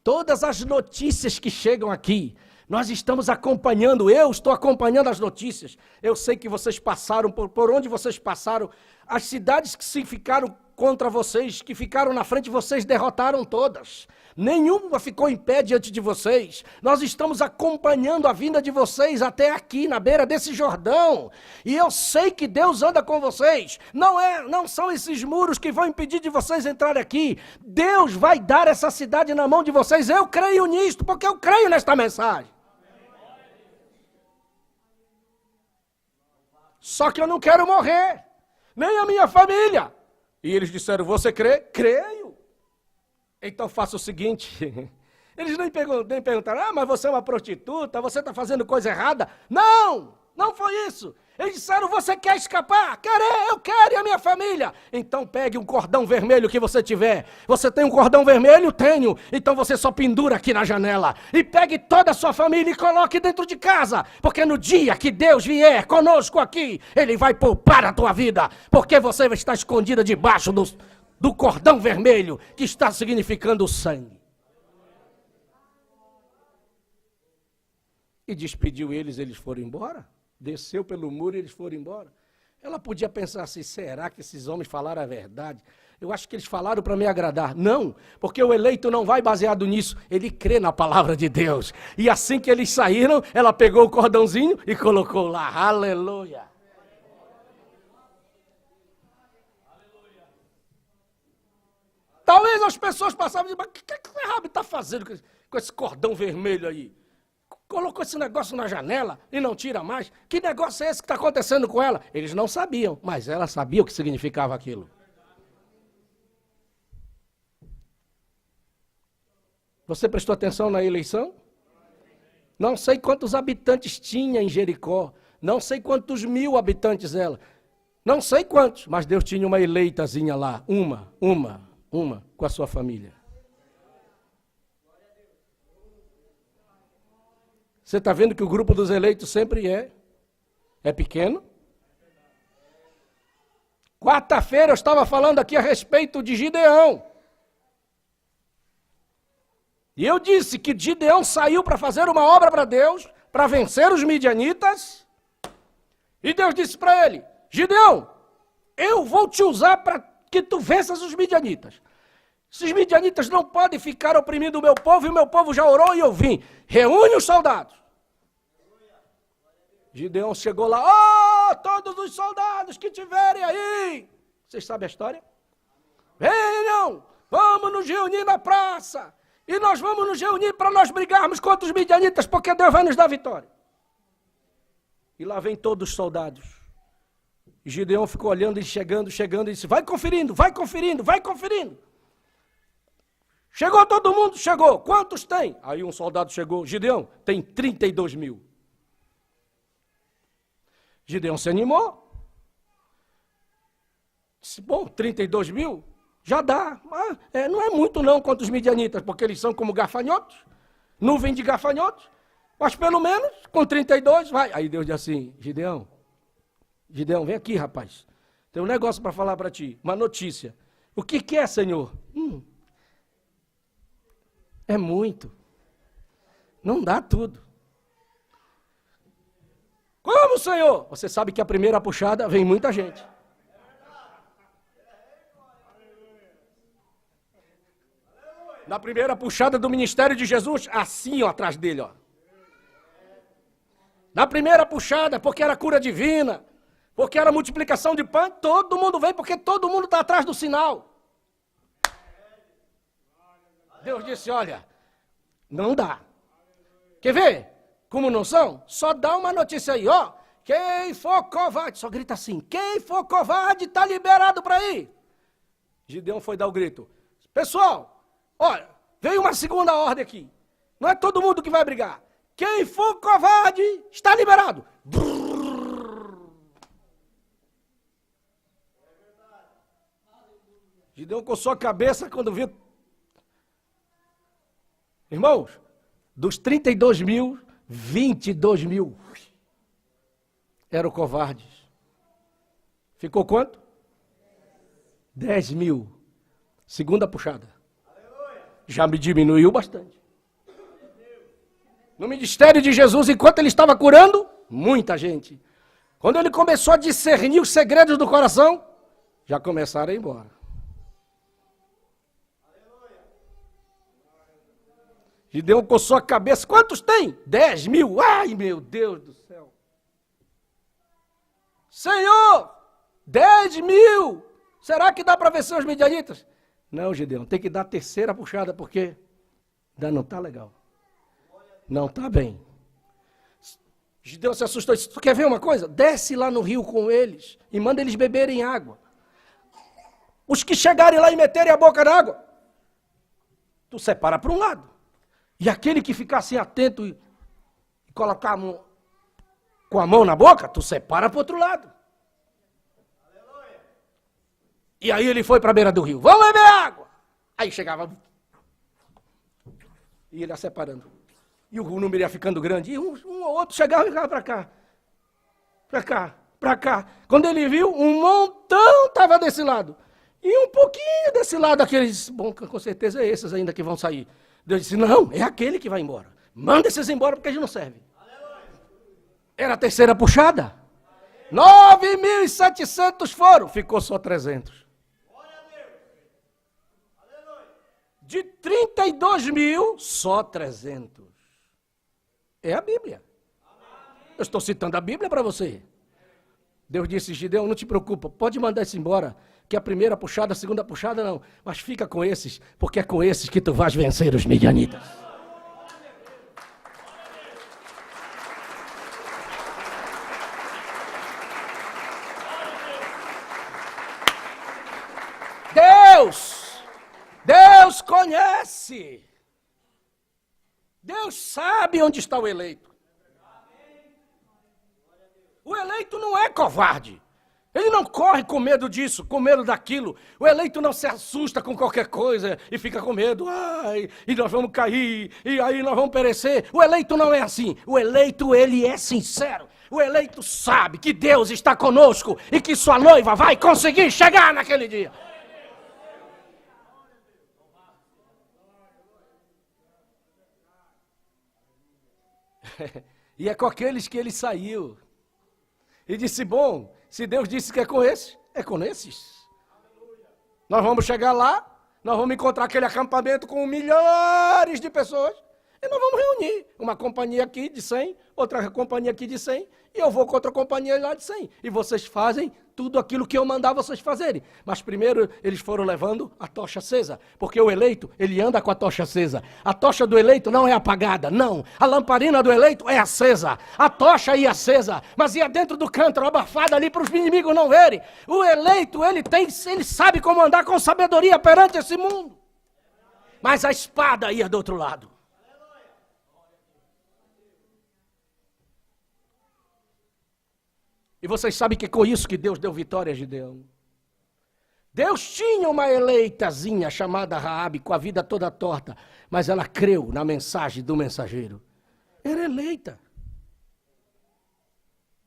todas as notícias que chegam aqui. Nós estamos acompanhando, eu estou acompanhando as notícias. Eu sei que vocês passaram, por onde vocês passaram, as cidades que se ficaram contra vocês, que ficaram na frente, vocês derrotaram todas. Nenhuma ficou em pé diante de vocês. Nós estamos acompanhando a vinda de vocês até aqui, na beira desse Jordão. E eu sei que Deus anda com vocês. Não são esses muros que vão impedir de vocês entrarem aqui. Deus vai dar essa cidade na mão de vocês. Eu creio nisto, porque eu creio nesta mensagem. Só que eu não quero morrer, nem a minha família. E eles disseram, você crê? Creio. Então faça o seguinte, eles nem perguntaram, mas você é uma prostituta, você está fazendo coisa errada. Não foi isso. Eles disseram, você quer escapar? Eu quero e a minha família. Então pegue um cordão vermelho que você tiver. Você tem um cordão vermelho? Tenho. Então você só pendura aqui na janela. E pegue toda a sua família e coloque dentro de casa. Porque no dia que Deus vier conosco aqui, Ele vai poupar a tua vida. Porque você vai estar escondida debaixo do cordão vermelho, que está significando o sangue. E despediu eles foram embora. Desceu pelo muro e eles foram embora. Ela podia pensar assim, será que esses homens falaram a verdade? Eu acho que eles falaram para me agradar. Não, porque o eleito não vai baseado nisso. Ele crê na palavra de Deus. E assim que eles saíram, ela pegou o cordãozinho e colocou lá. Aleluia. Talvez as pessoas passavam e diziam, mas o que Raabe está fazendo com esse cordão vermelho aí? colocou esse negócio na janela e não tira mais. Que negócio é esse que está acontecendo com ela? Eles não sabiam, mas ela sabia o que significava aquilo. Você prestou atenção na eleição? Não sei quantos habitantes tinha em Jericó. Não sei quantos mil habitantes ela. Não sei quantos, mas Deus tinha uma eleitazinha lá. Uma, com a sua família. Você está vendo que o grupo dos eleitos sempre é pequeno? Quarta-feira eu estava falando aqui a respeito de Gideão. E eu disse que Gideão saiu para fazer uma obra para Deus, para vencer os midianitas. E Deus disse para ele, Gideão, eu vou te usar para que tu venças os midianitas. Esses midianitas não podem ficar oprimindo o meu povo, e o meu povo já orou e eu vim. Reúne os soldados. Gideão chegou lá, todos os soldados que tiverem aí. Vocês sabem a história? Venham, vamos nos reunir na praça. E nós vamos nos reunir para nós brigarmos contra os midianitas, porque Deus vai nos dar vitória. E lá vem todos os soldados. E Gideão ficou olhando e chegando, e disse, vai conferindo. Chegou todo mundo? Chegou. Quantos tem? Aí um soldado chegou, Gideão, tem 32 mil. Gideão se animou. Disse, bom, 32 mil? Já dá. Não é muito não contra os midianitas, porque eles são como gafanhotos, nuvem de gafanhotos, mas pelo menos com 32 vai. Aí Deus disse assim, Gideão, vem aqui, rapaz. Tem um negócio para falar para ti, uma notícia. O que é, Senhor? É muito. Não dá tudo. Como, Senhor? Você sabe que a primeira puxada vem muita gente. Na primeira puxada do ministério de Jesus, assim, atrás dele, Na primeira puxada, porque era cura divina, porque era multiplicação de pão, todo mundo vem, porque todo mundo está atrás do sinal. Deus disse, olha, não dá. Quer ver? Como não são? Só dá uma notícia aí, Quem for covarde, só grita assim, quem for covarde está liberado para ir. Gideão foi dar o grito. Pessoal, olha, veio uma segunda ordem aqui. Não é todo mundo que vai brigar. Quem for covarde está liberado. Gideão coçou a cabeça quando viu. Irmãos, dos 32 mil, 22 mil eram covardes. Ficou quanto? 10 mil. Segunda puxada. Já me diminuiu bastante. No ministério de Jesus, enquanto ele estava curando, muita gente. Quando ele começou a discernir os segredos do coração, já começaram a ir embora. Gideão coçou a cabeça. Quantos tem? 10 mil. Ai, meu Deus do céu. Senhor, 10 mil. Será que dá para vencer os midianitas? Não, Gideão, tem que dar a terceira puxada, porque ainda não está legal. Não está bem. Gideão se assustou e disse, tu quer ver uma coisa? Desce lá no rio com eles e manda eles beberem água. Os que chegarem lá e meterem a boca na água, tu separa para um lado. E aquele que ficar assim atento e colocar com a mão na boca, tu separa para o outro lado. Aleluia. E aí ele foi para a beira do rio. Vamos beber água. Aí chegava. E ele ia separando. E o número ia ficando grande. E um ou outro chegava e ficava para cá. Para cá. Quando ele viu, um montão estava desse lado. E um pouquinho desse lado, aqueles, bom, com certeza é esses ainda que vão sair. Deus disse, não, é aquele que vai embora. Manda esses embora porque eles não servem. Era a terceira puxada. 9.700 foram, ficou só 300. De 32 mil, só 300. É a Bíblia. Eu estou citando a Bíblia para você. Deus disse, Gideão, não te preocupa, pode mandar isso embora, que a primeira puxada, a segunda puxada não, mas fica com esses, porque é com esses que tu vais vencer os midianitas. Deus! Deus conhece. Deus sabe onde está o eleito. O eleito não é covarde. Ele não corre com medo disso, com medo daquilo. O eleito não se assusta com qualquer coisa e fica com medo. Ai, e nós vamos cair, e aí nós vamos perecer. O eleito não é assim. O eleito, ele é sincero. O eleito sabe que Deus está conosco e que sua noiva vai conseguir chegar naquele dia. E é com aqueles que ele saiu. E disse, bom, se Deus disse que é com esses, é com esses. Nós vamos chegar lá, nós vamos encontrar aquele acampamento com milhares de pessoas, e nós vamos reunir uma companhia aqui de 100, outra companhia aqui de 100, e eu vou com outra companhia lá de 100. E vocês fazem tudo aquilo que eu mandar vocês fazerem. Mas primeiro eles foram levando a tocha acesa, porque o eleito, ele anda com a tocha acesa. A tocha do eleito não é apagada, não. A lamparina do eleito é acesa. A tocha ia acesa, mas ia dentro do cântaro, abafada ali para os inimigos não verem. O eleito, ele sabe como andar com sabedoria perante esse mundo. Mas a espada ia do outro lado. E vocês sabem que é com isso que Deus deu vitória a Gideão. Deus tinha uma eleitazinha chamada Raabe, com a vida toda torta, mas ela creu na mensagem do mensageiro. Era eleita.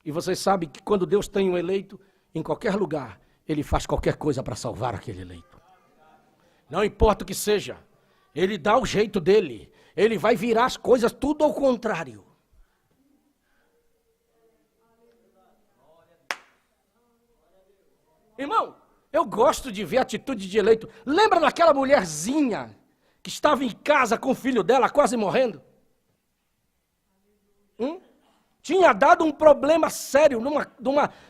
E vocês sabem que quando Deus tem um eleito, em qualquer lugar, ele faz qualquer coisa para salvar aquele eleito. Não importa o que seja, ele dá o jeito dele. Ele vai virar as coisas tudo ao contrário. Irmão, eu gosto de ver a atitude de eleito. Lembra daquela mulherzinha que estava em casa com o filho dela quase morrendo? Tinha dado um problema sério,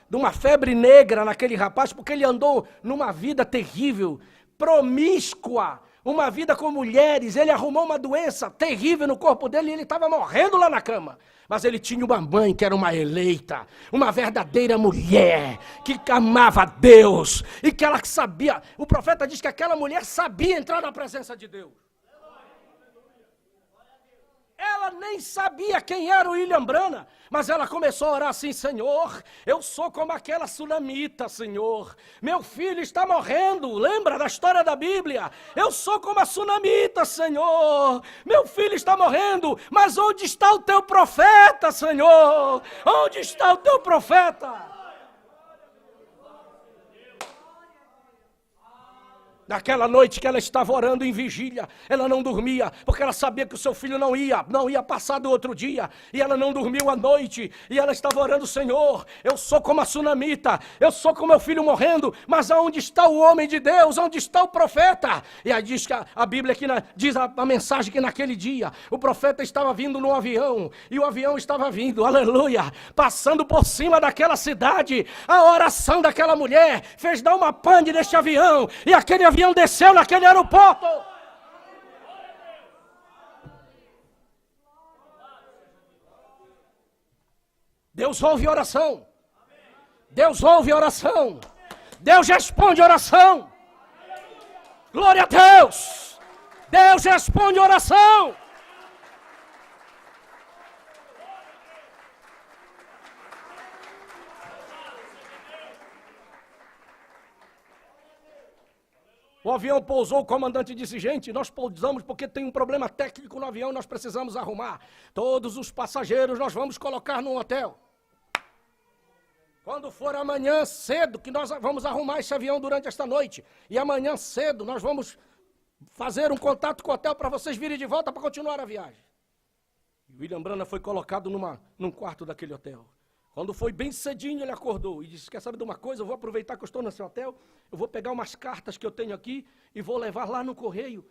numa febre negra naquele rapaz, porque ele andou numa vida terrível, promíscua, uma vida com mulheres. Ele arrumou uma doença terrível no corpo dele e ele estava morrendo lá na cama. Mas ele tinha uma mãe que era uma eleita, uma verdadeira mulher, que amava Deus e que ela sabia. O profeta diz que aquela mulher sabia entrar na presença de Deus. Ela nem sabia quem era o William Branham, mas ela começou a orar assim: Senhor, eu sou como aquela sunamita, Senhor. Meu filho está morrendo, lembra da história da Bíblia? Eu sou como a sunamita, Senhor. Meu filho está morrendo, mas onde está o teu profeta, Senhor? Onde está o teu profeta? Naquela noite que ela estava orando em vigília, ela não dormia, porque ela sabia que o seu filho não ia passar do outro dia, e ela não dormiu a noite, e ela estava orando: Senhor, eu sou como a sunamita, eu sou como meu filho morrendo, mas aonde está o homem de Deus, onde está o profeta? E aí diz que a Bíblia aqui diz a mensagem que naquele dia, o profeta estava vindo num avião, e o avião estava vindo, aleluia, passando por cima daquela cidade. A oração daquela mulher fez dar uma pane neste avião, e aquele avião desceu naquele aeroporto. Deus ouve oração. Deus ouve oração. Deus responde oração. Glória a Deus. Deus responde oração. O avião pousou, o comandante disse: gente, nós pousamos porque tem um problema técnico no avião, nós precisamos arrumar. Todos os passageiros nós vamos colocar num hotel. Quando for amanhã cedo, que nós vamos arrumar esse avião durante esta noite. E amanhã cedo nós vamos fazer um contato com o hotel para vocês virem de volta para continuar a viagem. E William Branham foi colocado num quarto daquele hotel. Quando foi bem cedinho, ele acordou e disse: quer saber de uma coisa? Eu vou aproveitar que eu estou nesse hotel, eu vou pegar umas cartas que eu tenho aqui e vou levar lá no correio,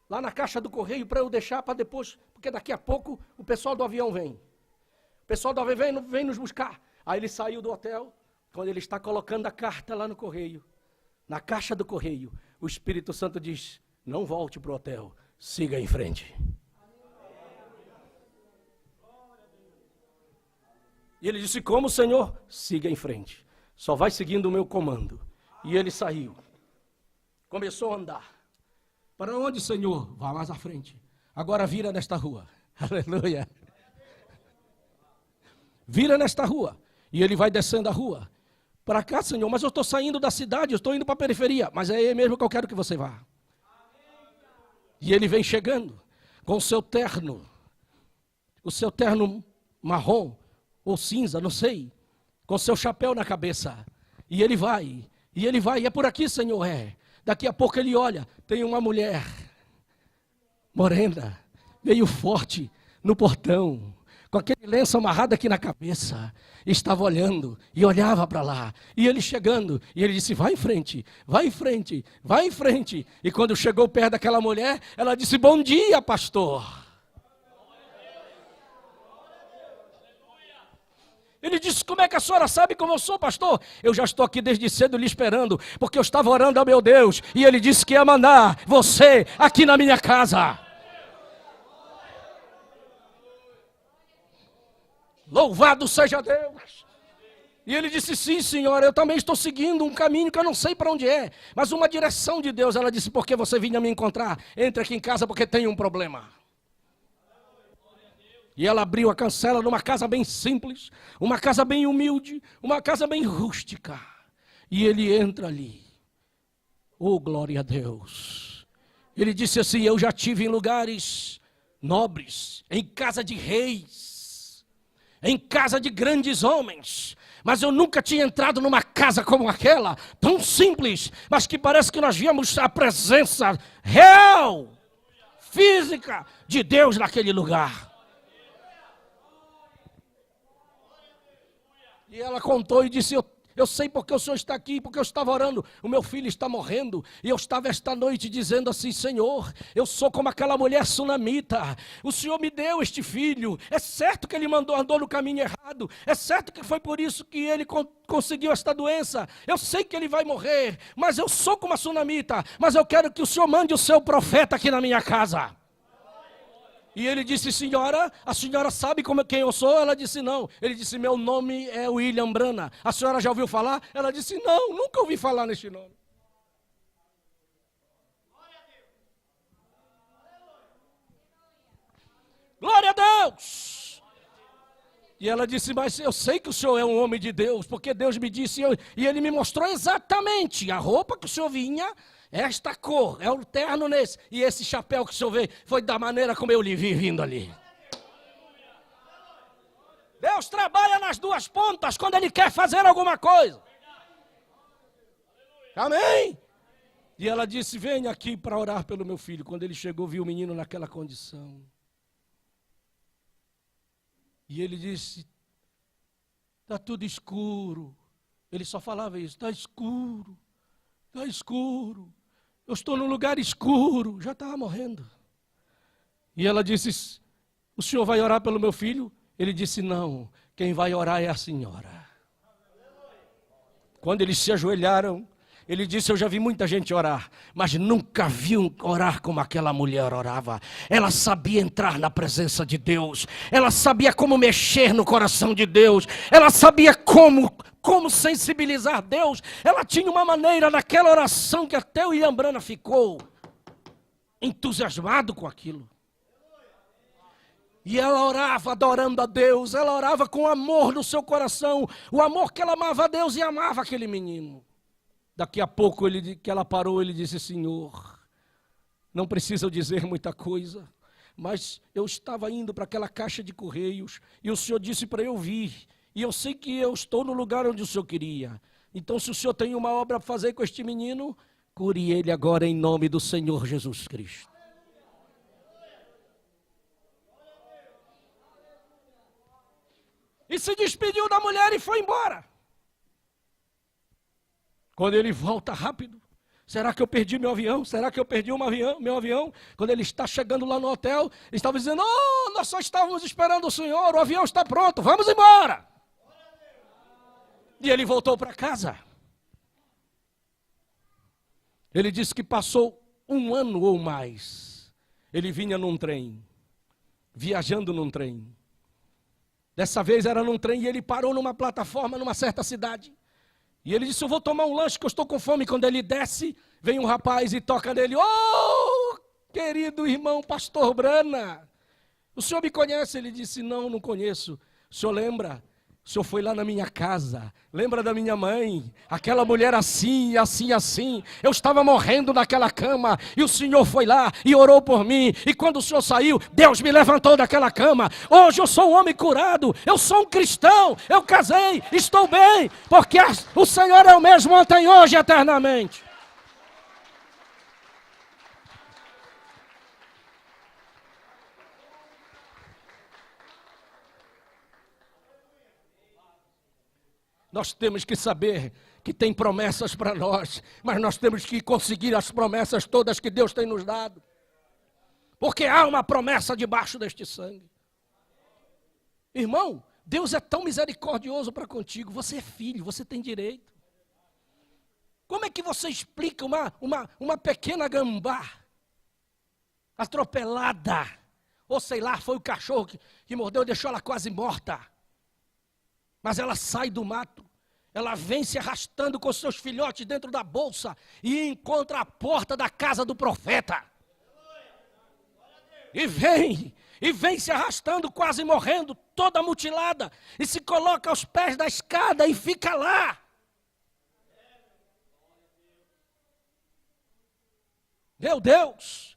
lá na caixa do correio, para eu deixar para depois, porque daqui a pouco o pessoal do avião vem. O pessoal do avião vem nos buscar. Aí ele saiu do hotel, quando ele está colocando a carta lá no correio, na caixa do correio, o Espírito Santo diz: não volte para o hotel, siga em frente. E ele disse: como, Senhor? Siga em frente. Só vai seguindo o meu comando. E ele saiu. Começou a andar. Para onde, Senhor? Vá mais à frente. Agora vira nesta rua. Aleluia. Vira nesta rua. E ele vai descendo a rua. Para cá, Senhor, mas eu estou saindo da cidade, eu estou indo para a periferia. Mas é aí mesmo que eu quero que você vá. E ele vem chegando com o seu terno marrom ou cinza, não sei, com o seu chapéu na cabeça. E ele vai, e é por aqui, Senhor, é. Daqui a pouco ele olha, tem uma mulher morena, meio forte, no portão, com aquele lenço amarrado aqui na cabeça, estava olhando e olhava para lá, e ele chegando, e ele disse, vai em frente, vai em frente, vai em frente, e quando chegou perto daquela mulher, ela disse, bom dia, pastor. Ele disse, como é que a senhora sabe como eu sou, pastor? Eu já estou aqui desde cedo lhe esperando, porque eu estava orando ao meu Deus, e ele disse que ia mandar você aqui na minha casa. Louvado seja Deus! E ele disse, sim, senhora, eu também estou seguindo um caminho que eu não sei para onde é, mas uma direção de Deus. Ela disse, por que você vinha me encontrar? Entre aqui em casa porque tem um problema. E ela abriu a cancela numa casa bem simples, uma casa bem humilde, uma casa bem rústica. E ele entra ali. Oh, glória a Deus! Ele disse assim, eu já tive em lugares nobres, em casa de reis, em casa de grandes homens, mas eu nunca tinha entrado numa casa como aquela, tão simples, mas que parece que nós víamos a presença real, física de Deus naquele lugar. E ela contou e disse, eu sei porque o senhor está aqui, porque eu estava orando, o meu filho está morrendo, e eu estava esta noite dizendo assim, Senhor, eu sou como aquela mulher sunamita, o senhor me deu este filho, é certo que ele andou no caminho errado, é certo que foi por isso que ele conseguiu esta doença, eu sei que ele vai morrer, mas eu sou como a sunamita, mas eu quero que o senhor mande o seu profeta aqui na minha casa. E ele disse, senhora, a senhora sabe quem eu sou? Ela disse, não. Ele disse, meu nome é William Brana. A senhora já ouviu falar? Ela disse, não, nunca ouvi falar neste nome. Glória a Deus! E ela disse, mas eu sei que o senhor é um homem de Deus, porque Deus me disse, e ele me mostrou exatamente a roupa que o senhor vinha, esta cor, é o terno nesse, e esse chapéu que o senhor vê, foi da maneira como eu lhe vi vindo ali. Deus trabalha nas duas pontas quando Ele quer fazer alguma coisa. Amém? E ela disse, venha aqui para orar pelo meu filho. Quando ele chegou, viu o menino naquela condição. E ele disse, está tudo escuro. Ele só falava isso, está escuro, está escuro. Eu estou num lugar escuro, já estava morrendo. E ela disse, o senhor vai orar pelo meu filho? Ele disse, não, quem vai orar é a senhora. Quando eles se ajoelharam, ele disse, eu já vi muita gente orar, mas nunca vi orar como aquela mulher orava. Ela sabia entrar na presença de Deus, ela sabia como mexer no coração de Deus, ela sabia como sensibilizar Deus. Ela tinha uma maneira naquela oração que até o William Brana ficou entusiasmado com aquilo. E ela orava adorando a Deus, ela orava com amor no seu coração, o amor que ela amava a Deus e amava aquele menino. Daqui a pouco que ela parou, ele disse, Senhor, não precisa eu dizer muita coisa, mas eu estava indo para aquela caixa de correios e o Senhor disse para eu vir. E eu sei que eu estou no lugar onde o Senhor queria. Então, se o Senhor tem uma obra para fazer com este menino, cure ele agora em nome do Senhor Jesus Cristo. E se despediu da mulher e foi embora. Quando ele volta rápido, será que eu perdi meu avião? Será que eu perdi meu avião? Quando ele está chegando lá no hotel, ele estava dizendo, oh, nós só estávamos esperando o senhor, o avião está pronto, vamos embora. E ele voltou para casa. Ele disse que passou 1 ano ou mais. Ele vinha num trem, viajando num trem. Dessa vez era num trem e ele parou numa plataforma numa certa cidade. E ele disse, eu vou tomar um lanche que eu estou com fome. Quando ele desce, vem um rapaz e toca nele. Oh, querido irmão pastor Brana, o senhor me conhece? Ele disse, não, não conheço. O senhor lembra? O senhor foi lá na minha casa, lembra da minha mãe? Aquela mulher assim, assim, assim. Eu estava morrendo naquela cama e o senhor foi lá e orou por mim. E quando o senhor saiu, Deus me levantou daquela cama. Hoje eu sou um homem curado, eu sou um cristão, eu casei, estou bem, porque o Senhor é o mesmo ontem, hoje, eternamente. Nós temos que saber que tem promessas para nós, mas nós temos que conseguir as promessas todas que Deus tem nos dado. Porque há uma promessa debaixo deste sangue. Irmão, Deus é tão misericordioso para contigo, você é filho, você tem direito. Como é que você explica uma pequena gambá atropelada, ou sei lá, foi o cachorro que mordeu e deixou ela quase morta? Mas ela sai do mato, ela vem se arrastando com seus filhotes dentro da bolsa e encontra a porta da casa do profeta. E vem se arrastando, quase morrendo, toda mutilada, e se coloca aos pés da escada e fica lá. Meu Deus,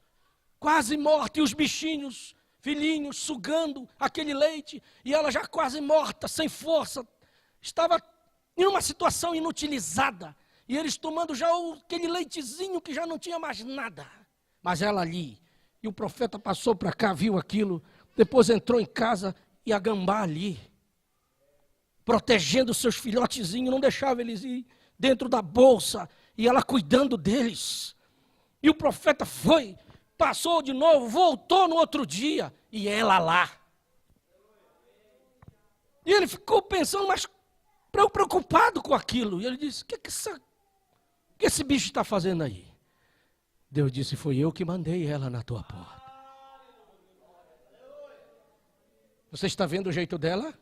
quase morta, e os bichinhos, filhinhos, sugando aquele leite, e ela já quase morta, sem força, estava em uma situação inutilizada, e eles tomando já aquele leitezinho que já não tinha mais nada, mas ela ali, e o profeta passou para cá, viu aquilo, depois entrou em casa, e a gambá ali, protegendo seus filhotezinhos, não deixava eles ir dentro da bolsa, e ela cuidando deles, e o profeta foi, passou de novo, voltou no outro dia, e ela lá. E ele ficou pensando, mas preocupado com aquilo. E ele disse, o que esse bicho está fazendo aí? Deus disse, foi eu que mandei ela na tua porta. Você está vendo o jeito dela?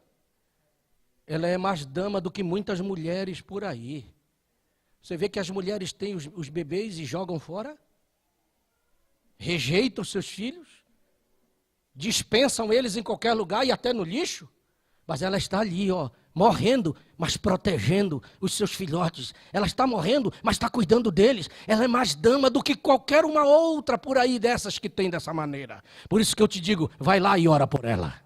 Ela é mais dama do que muitas mulheres por aí. Você vê que as mulheres têm os bebês e jogam fora? Rejeitam seus filhos? Dispensam eles em qualquer lugar e até no lixo? Mas ela está ali, ó, morrendo, mas protegendo os seus filhotes. Ela está morrendo, mas está cuidando deles. Ela é mais dama do que qualquer uma outra por aí dessas que tem dessa maneira. Por isso que eu te digo, vai lá e ora por ela.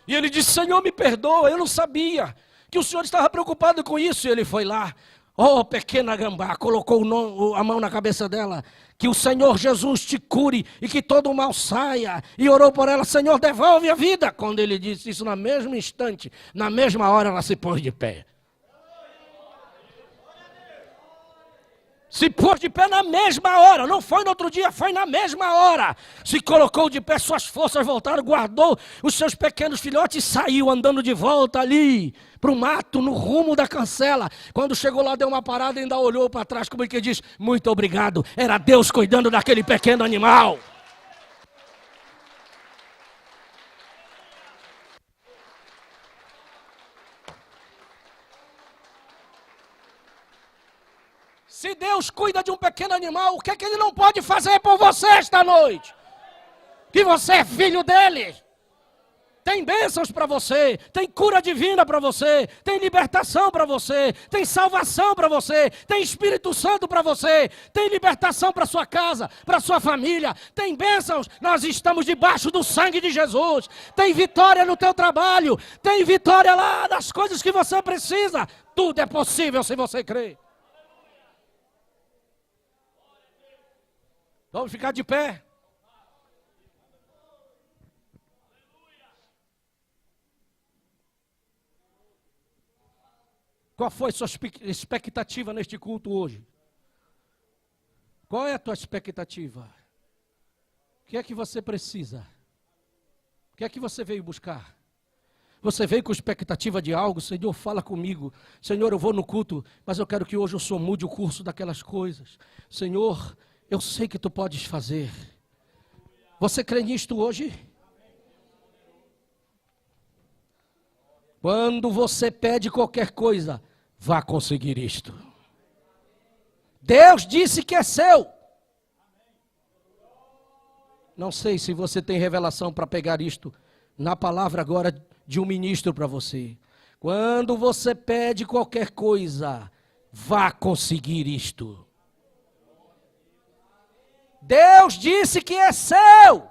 E ele disse, Senhor, me perdoa, eu não sabia que o Senhor estava preocupado com isso. E ele foi lá, oh pequena gambá, colocou a mão na cabeça dela, que o Senhor Jesus te cure e que todo o mal saia. E orou por ela, Senhor, devolve a vida. Quando ele disse isso, no mesmo instante, na mesma hora, ela se pôs de pé. Se pôs de pé na mesma hora, não foi no outro dia, foi na mesma hora. Se colocou de pé, suas forças voltaram, guardou os seus pequenos filhotes e saiu andando de volta ali, para o mato, no rumo da cancela. Quando chegou lá, deu uma parada e ainda olhou para trás, como que diz, muito obrigado, era Deus cuidando daquele pequeno animal. Se Deus cuida de um pequeno animal, o que é que Ele não pode fazer por você esta noite? Que você é filho dEle. Tem bênçãos para você, tem cura divina para você, tem libertação para você, tem salvação para você, tem Espírito Santo para você, tem libertação para sua casa, para sua família, tem bênçãos. Nós estamos debaixo do sangue de Jesus. Tem vitória no teu trabalho, tem vitória lá nas coisas que você precisa. Tudo é possível se você crer. Vamos ficar de pé. Qual foi sua expectativa neste culto hoje? Qual é a tua expectativa? O que é que você precisa? O que é que você veio buscar? Você veio com expectativa de algo? Senhor, fala comigo. Senhor, eu vou no culto, mas eu quero que hoje o Senhor mude o curso daquelas coisas. Senhor, eu sei que tu podes fazer. Você crê nisto hoje? Quando você pede qualquer coisa, vá conseguir isto. Deus disse que é seu. Não sei se você tem revelação para pegar isto na palavra agora de um ministro para você. Quando você pede qualquer coisa, vá conseguir isto. Deus disse que é seu.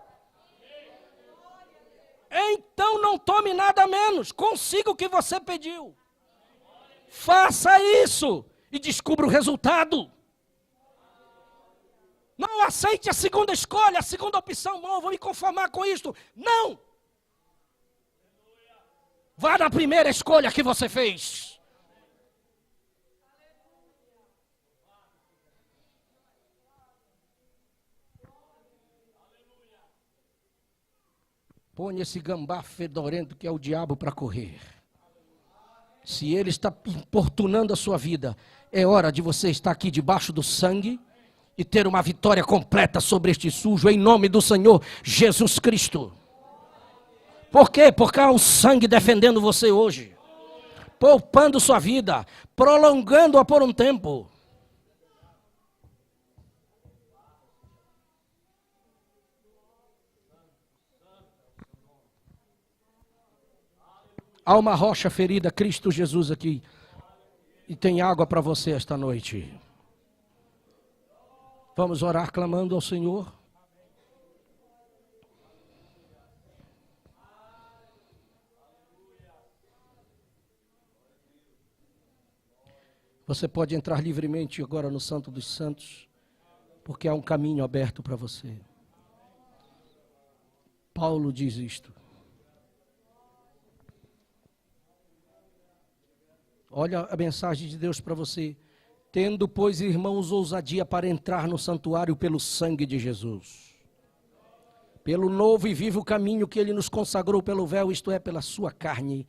Então não tome nada menos. Consiga o que você pediu. Faça isso e descubra o resultado. Não aceite a segunda escolha, a segunda opção. Não, vou me conformar com isto. Não. Vá na primeira escolha que você fez. Põe esse gambá fedorento que é o diabo para correr. Se ele está importunando a sua vida, é hora de você estar aqui debaixo do sangue e ter uma vitória completa sobre este sujo, em nome do Senhor Jesus Cristo. Por quê? Porque há o sangue defendendo você hoje, poupando sua vida, prolongando-a por um tempo. Há uma rocha ferida, Cristo Jesus aqui, e tem água para você esta noite. Vamos orar clamando ao Senhor. Você pode entrar livremente agora no Santo dos Santos, porque há um caminho aberto para você. Paulo diz isto. Olha a mensagem de Deus para você. Tendo, pois, irmãos, ousadia para entrar no santuário pelo sangue de Jesus. Pelo novo e vivo caminho que ele nos consagrou pelo véu, isto é, pela sua carne.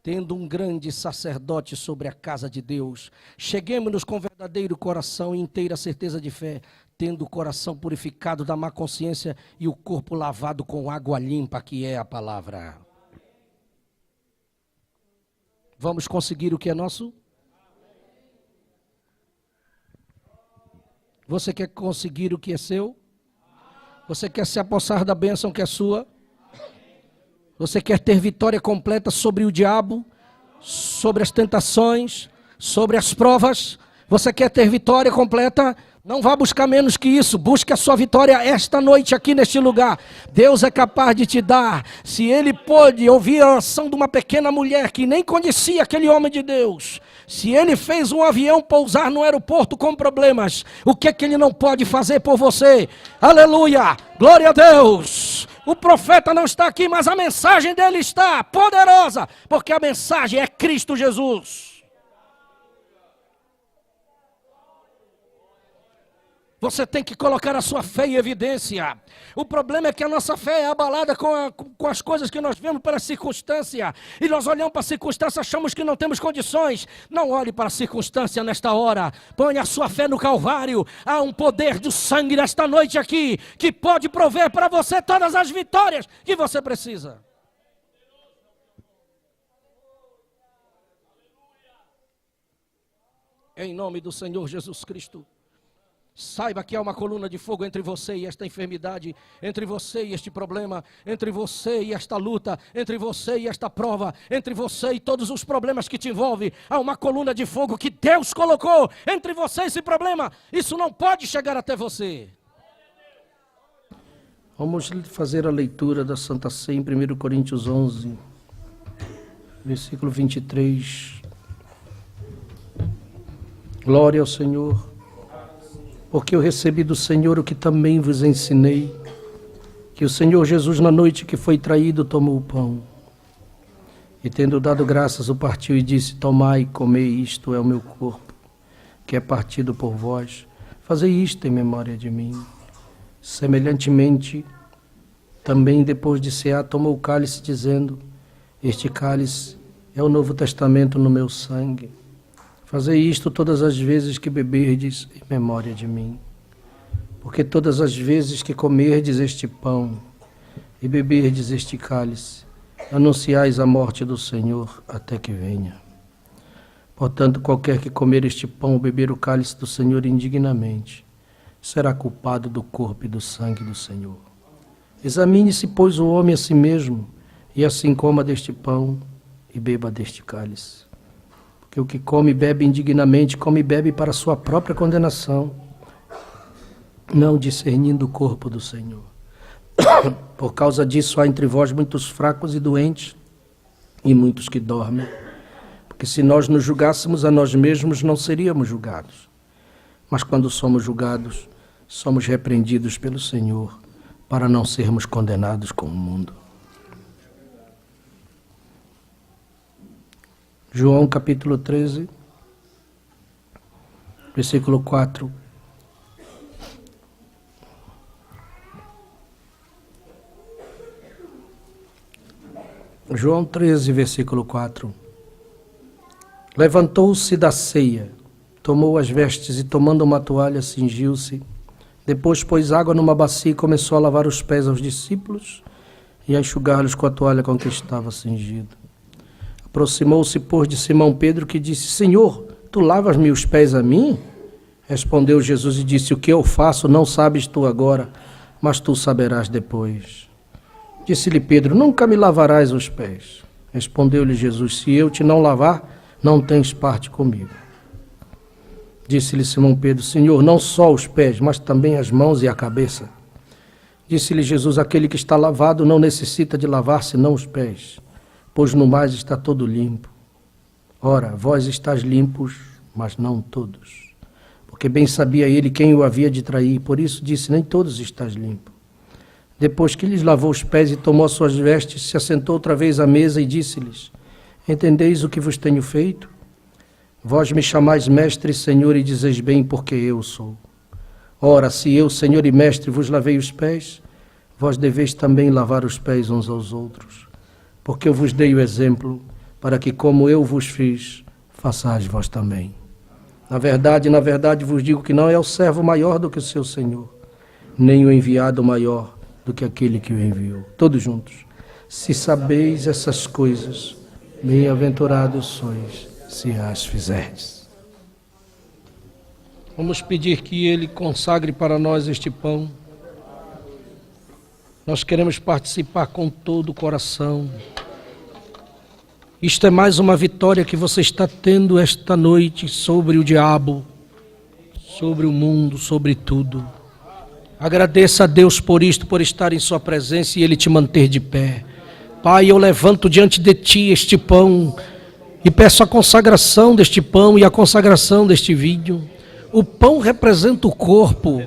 Tendo um grande sacerdote sobre a casa de Deus. Cheguemos-nos com verdadeiro coração e inteira certeza de fé. Tendo o coração purificado da má consciência e o corpo lavado com água limpa, que é a palavra. Vamos conseguir o que é nosso? Você quer conseguir o que é seu? Você quer se apossar da bênção que é sua? Você quer ter vitória completa sobre o diabo? Sobre as tentações? Sobre as provas? Você quer ter vitória completa? Não vá buscar menos que isso. Busque a sua vitória esta noite aqui neste lugar. Deus é capaz de te dar. Se ele pôde ouvir a oração de uma pequena mulher que nem conhecia aquele homem de Deus. Se ele fez um avião pousar no aeroporto com problemas. O que é que ele não pode fazer por você? Aleluia! Glória a Deus! O profeta não está aqui, mas a mensagem dele está poderosa. Porque a mensagem é Cristo Jesus. Você tem que colocar a sua fé em evidência. O problema é que a nossa fé é abalada com as coisas que nós vemos pela circunstância. E nós olhamos para a circunstância e achamos que não temos condições. Não olhe para a circunstância nesta hora. Ponha a sua fé no Calvário. Há um poder do sangue nesta noite aqui que pode prover para você todas as vitórias que você precisa. Em nome do Senhor Jesus Cristo. Saiba que há uma coluna de fogo entre você e esta enfermidade, entre você e este problema, entre você e esta luta, entre você e esta prova, entre você e todos os problemas que te envolvem. Há uma coluna de fogo que Deus colocou entre você e esse problema. Isso não pode chegar até você. Vamos fazer a leitura da Santa Ceia em 1 Coríntios 11, versículo 23. Glória ao Senhor. Porque eu recebi do Senhor o que também vos ensinei, que o Senhor Jesus, na noite que foi traído, tomou o pão, e tendo dado graças, o partiu e disse: tomai e comei, isto é o meu corpo, que é partido por vós. Fazei isto em memória de mim. Semelhantemente, também depois de cear, tomou o cálice, dizendo: este cálice é o Novo Testamento no meu sangue. Fazei isto todas as vezes que beberdes em memória de mim. Porque todas as vezes que comerdes este pão e beberdes este cálice, anunciais a morte do Senhor até que venha. Portanto, qualquer que comer este pão ou beber o cálice do Senhor indignamente, será culpado do corpo e do sangue do Senhor. Examine-se, pois, o homem a si mesmo, e assim coma deste pão e beba deste cálice. Porque o que come e bebe indignamente, come e bebe para a sua própria condenação, não discernindo o corpo do Senhor. Por causa disso há entre vós muitos fracos e doentes, e muitos que dormem. Porque se nós nos julgássemos a nós mesmos, não seríamos julgados. Mas quando somos julgados, somos repreendidos pelo Senhor, para não sermos condenados com o mundo. João capítulo 13, versículo 4. João 13, versículo 4. Levantou-se da ceia, tomou as vestes e, tomando uma toalha, cingiu-se. Depois pôs água numa bacia e começou a lavar os pés aos discípulos e a enxugá-los com a toalha com que estava cingido. Aproximou-se, pois, de Simão Pedro, que disse: Senhor, tu lavas-me os pés a mim? Respondeu Jesus e disse: O que eu faço não sabes tu agora, mas tu saberás depois. Disse-lhe Pedro: Nunca me lavarás os pés. Respondeu-lhe Jesus: Se eu te não lavar, não tens parte comigo. Disse-lhe Simão Pedro: Senhor, não só os pés, mas também as mãos e a cabeça. Disse-lhe Jesus: Aquele que está lavado não necessita de lavar senão os pés, pois no mais está todo limpo. Ora, vós estáis limpos, mas não todos. Porque bem sabia ele quem o havia de trair, por isso disse: Nem todos estáis limpos. Depois que lhes lavou os pés e tomou as suas vestes, se assentou outra vez à mesa e disse-lhes: Entendeis o que vos tenho feito? Vós me chamais mestre e senhor e dizeis bem, porque eu sou. Ora, se eu, senhor e mestre, vos lavei os pés, vós deveis também lavar os pés uns aos outros. Porque eu vos dei o exemplo, para que como eu vos fiz, façais vós também. Na verdade vos digo que não é o servo maior do que o seu senhor, nem o enviado maior do que aquele que o enviou. Todos juntos. Se sabeis essas coisas, bem-aventurados sois, se as fizerdes. Vamos pedir que Ele consagre para nós este pão. Nós queremos participar com todo o coração. Isto é mais uma vitória que você está tendo esta noite sobre o diabo, sobre o mundo, sobre tudo. Agradeça a Deus por isto, por estar em sua presença e Ele te manter de pé. Pai, eu levanto diante de Ti este pão e peço a consagração deste pão e a consagração deste vinho. O pão representa o corpo,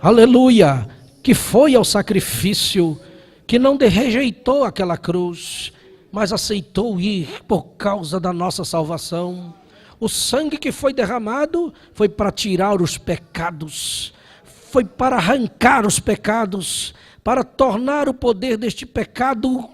aleluia, que foi ao sacrifício, que não rejeitou aquela cruz, mas aceitou ir por causa da nossa salvação. O sangue que foi derramado foi para tirar os pecados, foi para arrancar os pecados, para tornar o poder deste pecado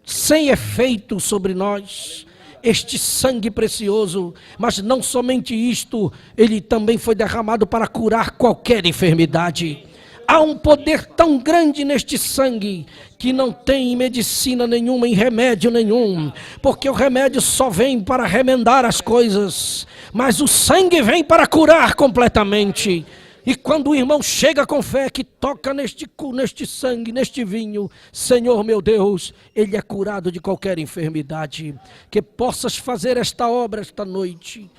sem efeito sobre nós. Este sangue precioso, mas não somente isto, ele também foi derramado para curar qualquer enfermidade. Há um poder tão grande neste sangue que não tem medicina nenhuma e remédio nenhum, porque o remédio só vem para remendar as coisas, mas o sangue vem para curar completamente. E quando o irmão chega com fé, que toca neste sangue, neste vinho, Senhor meu Deus, ele é curado de qualquer enfermidade. Que possas fazer esta obra esta noite,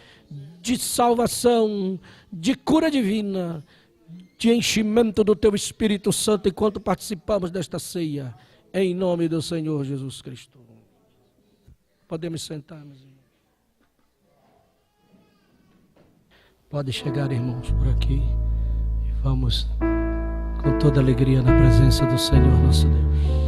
de salvação, de cura divina, de enchimento do Teu Espírito Santo, enquanto participamos desta ceia, em nome do Senhor Jesus Cristo. Podemos sentar, meus irmãos. Pode chegar, irmãos, por aqui. Vamos com toda alegria na presença do Senhor nosso Deus.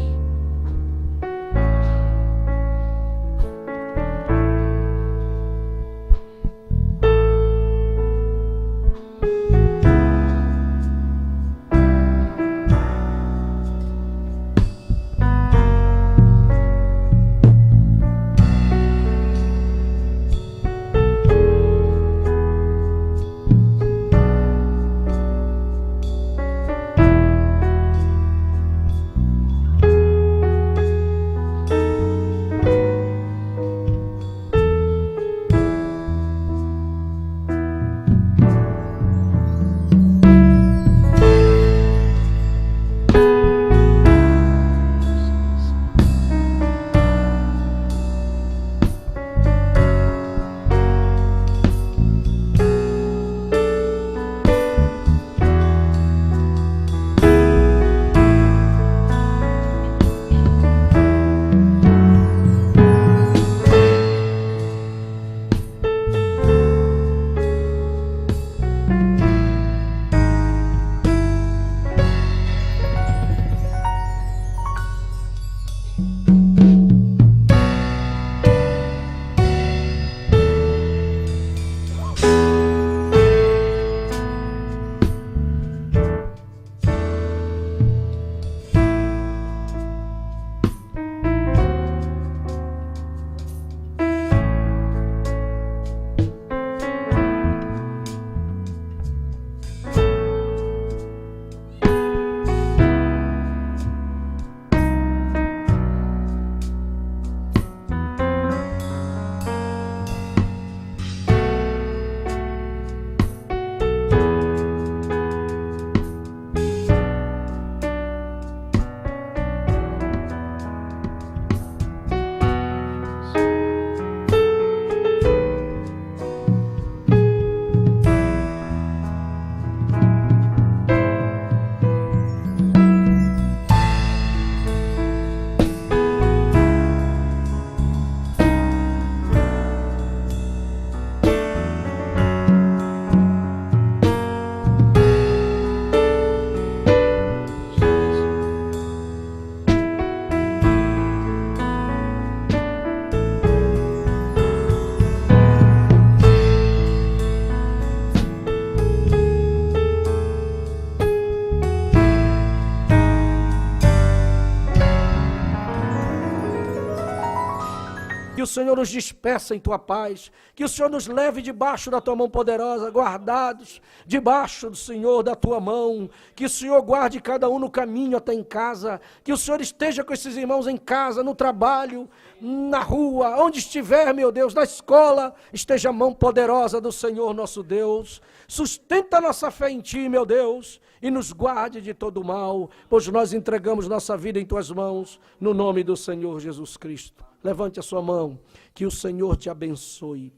o Senhor nos dispersa em tua paz, que o Senhor nos leve debaixo da tua mão poderosa, guardados debaixo do Senhor, da tua mão, que o Senhor guarde cada um no caminho até em casa, que o Senhor esteja com esses irmãos em casa, no trabalho, na rua, onde estiver, meu Deus, na escola, esteja a mão poderosa do Senhor nosso Deus, sustenta a nossa fé em ti, meu Deus, e nos guarde de todo mal, pois nós entregamos nossa vida em tuas mãos, no nome do Senhor Jesus Cristo. Levante a sua mão, que o Senhor te abençoe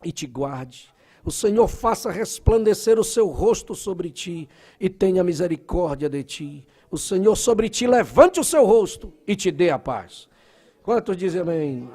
e te guarde. O Senhor faça resplandecer o seu rosto sobre ti e tenha misericórdia de ti. O Senhor sobre ti levante o seu rosto e te dê a paz. Quantos dizem amém?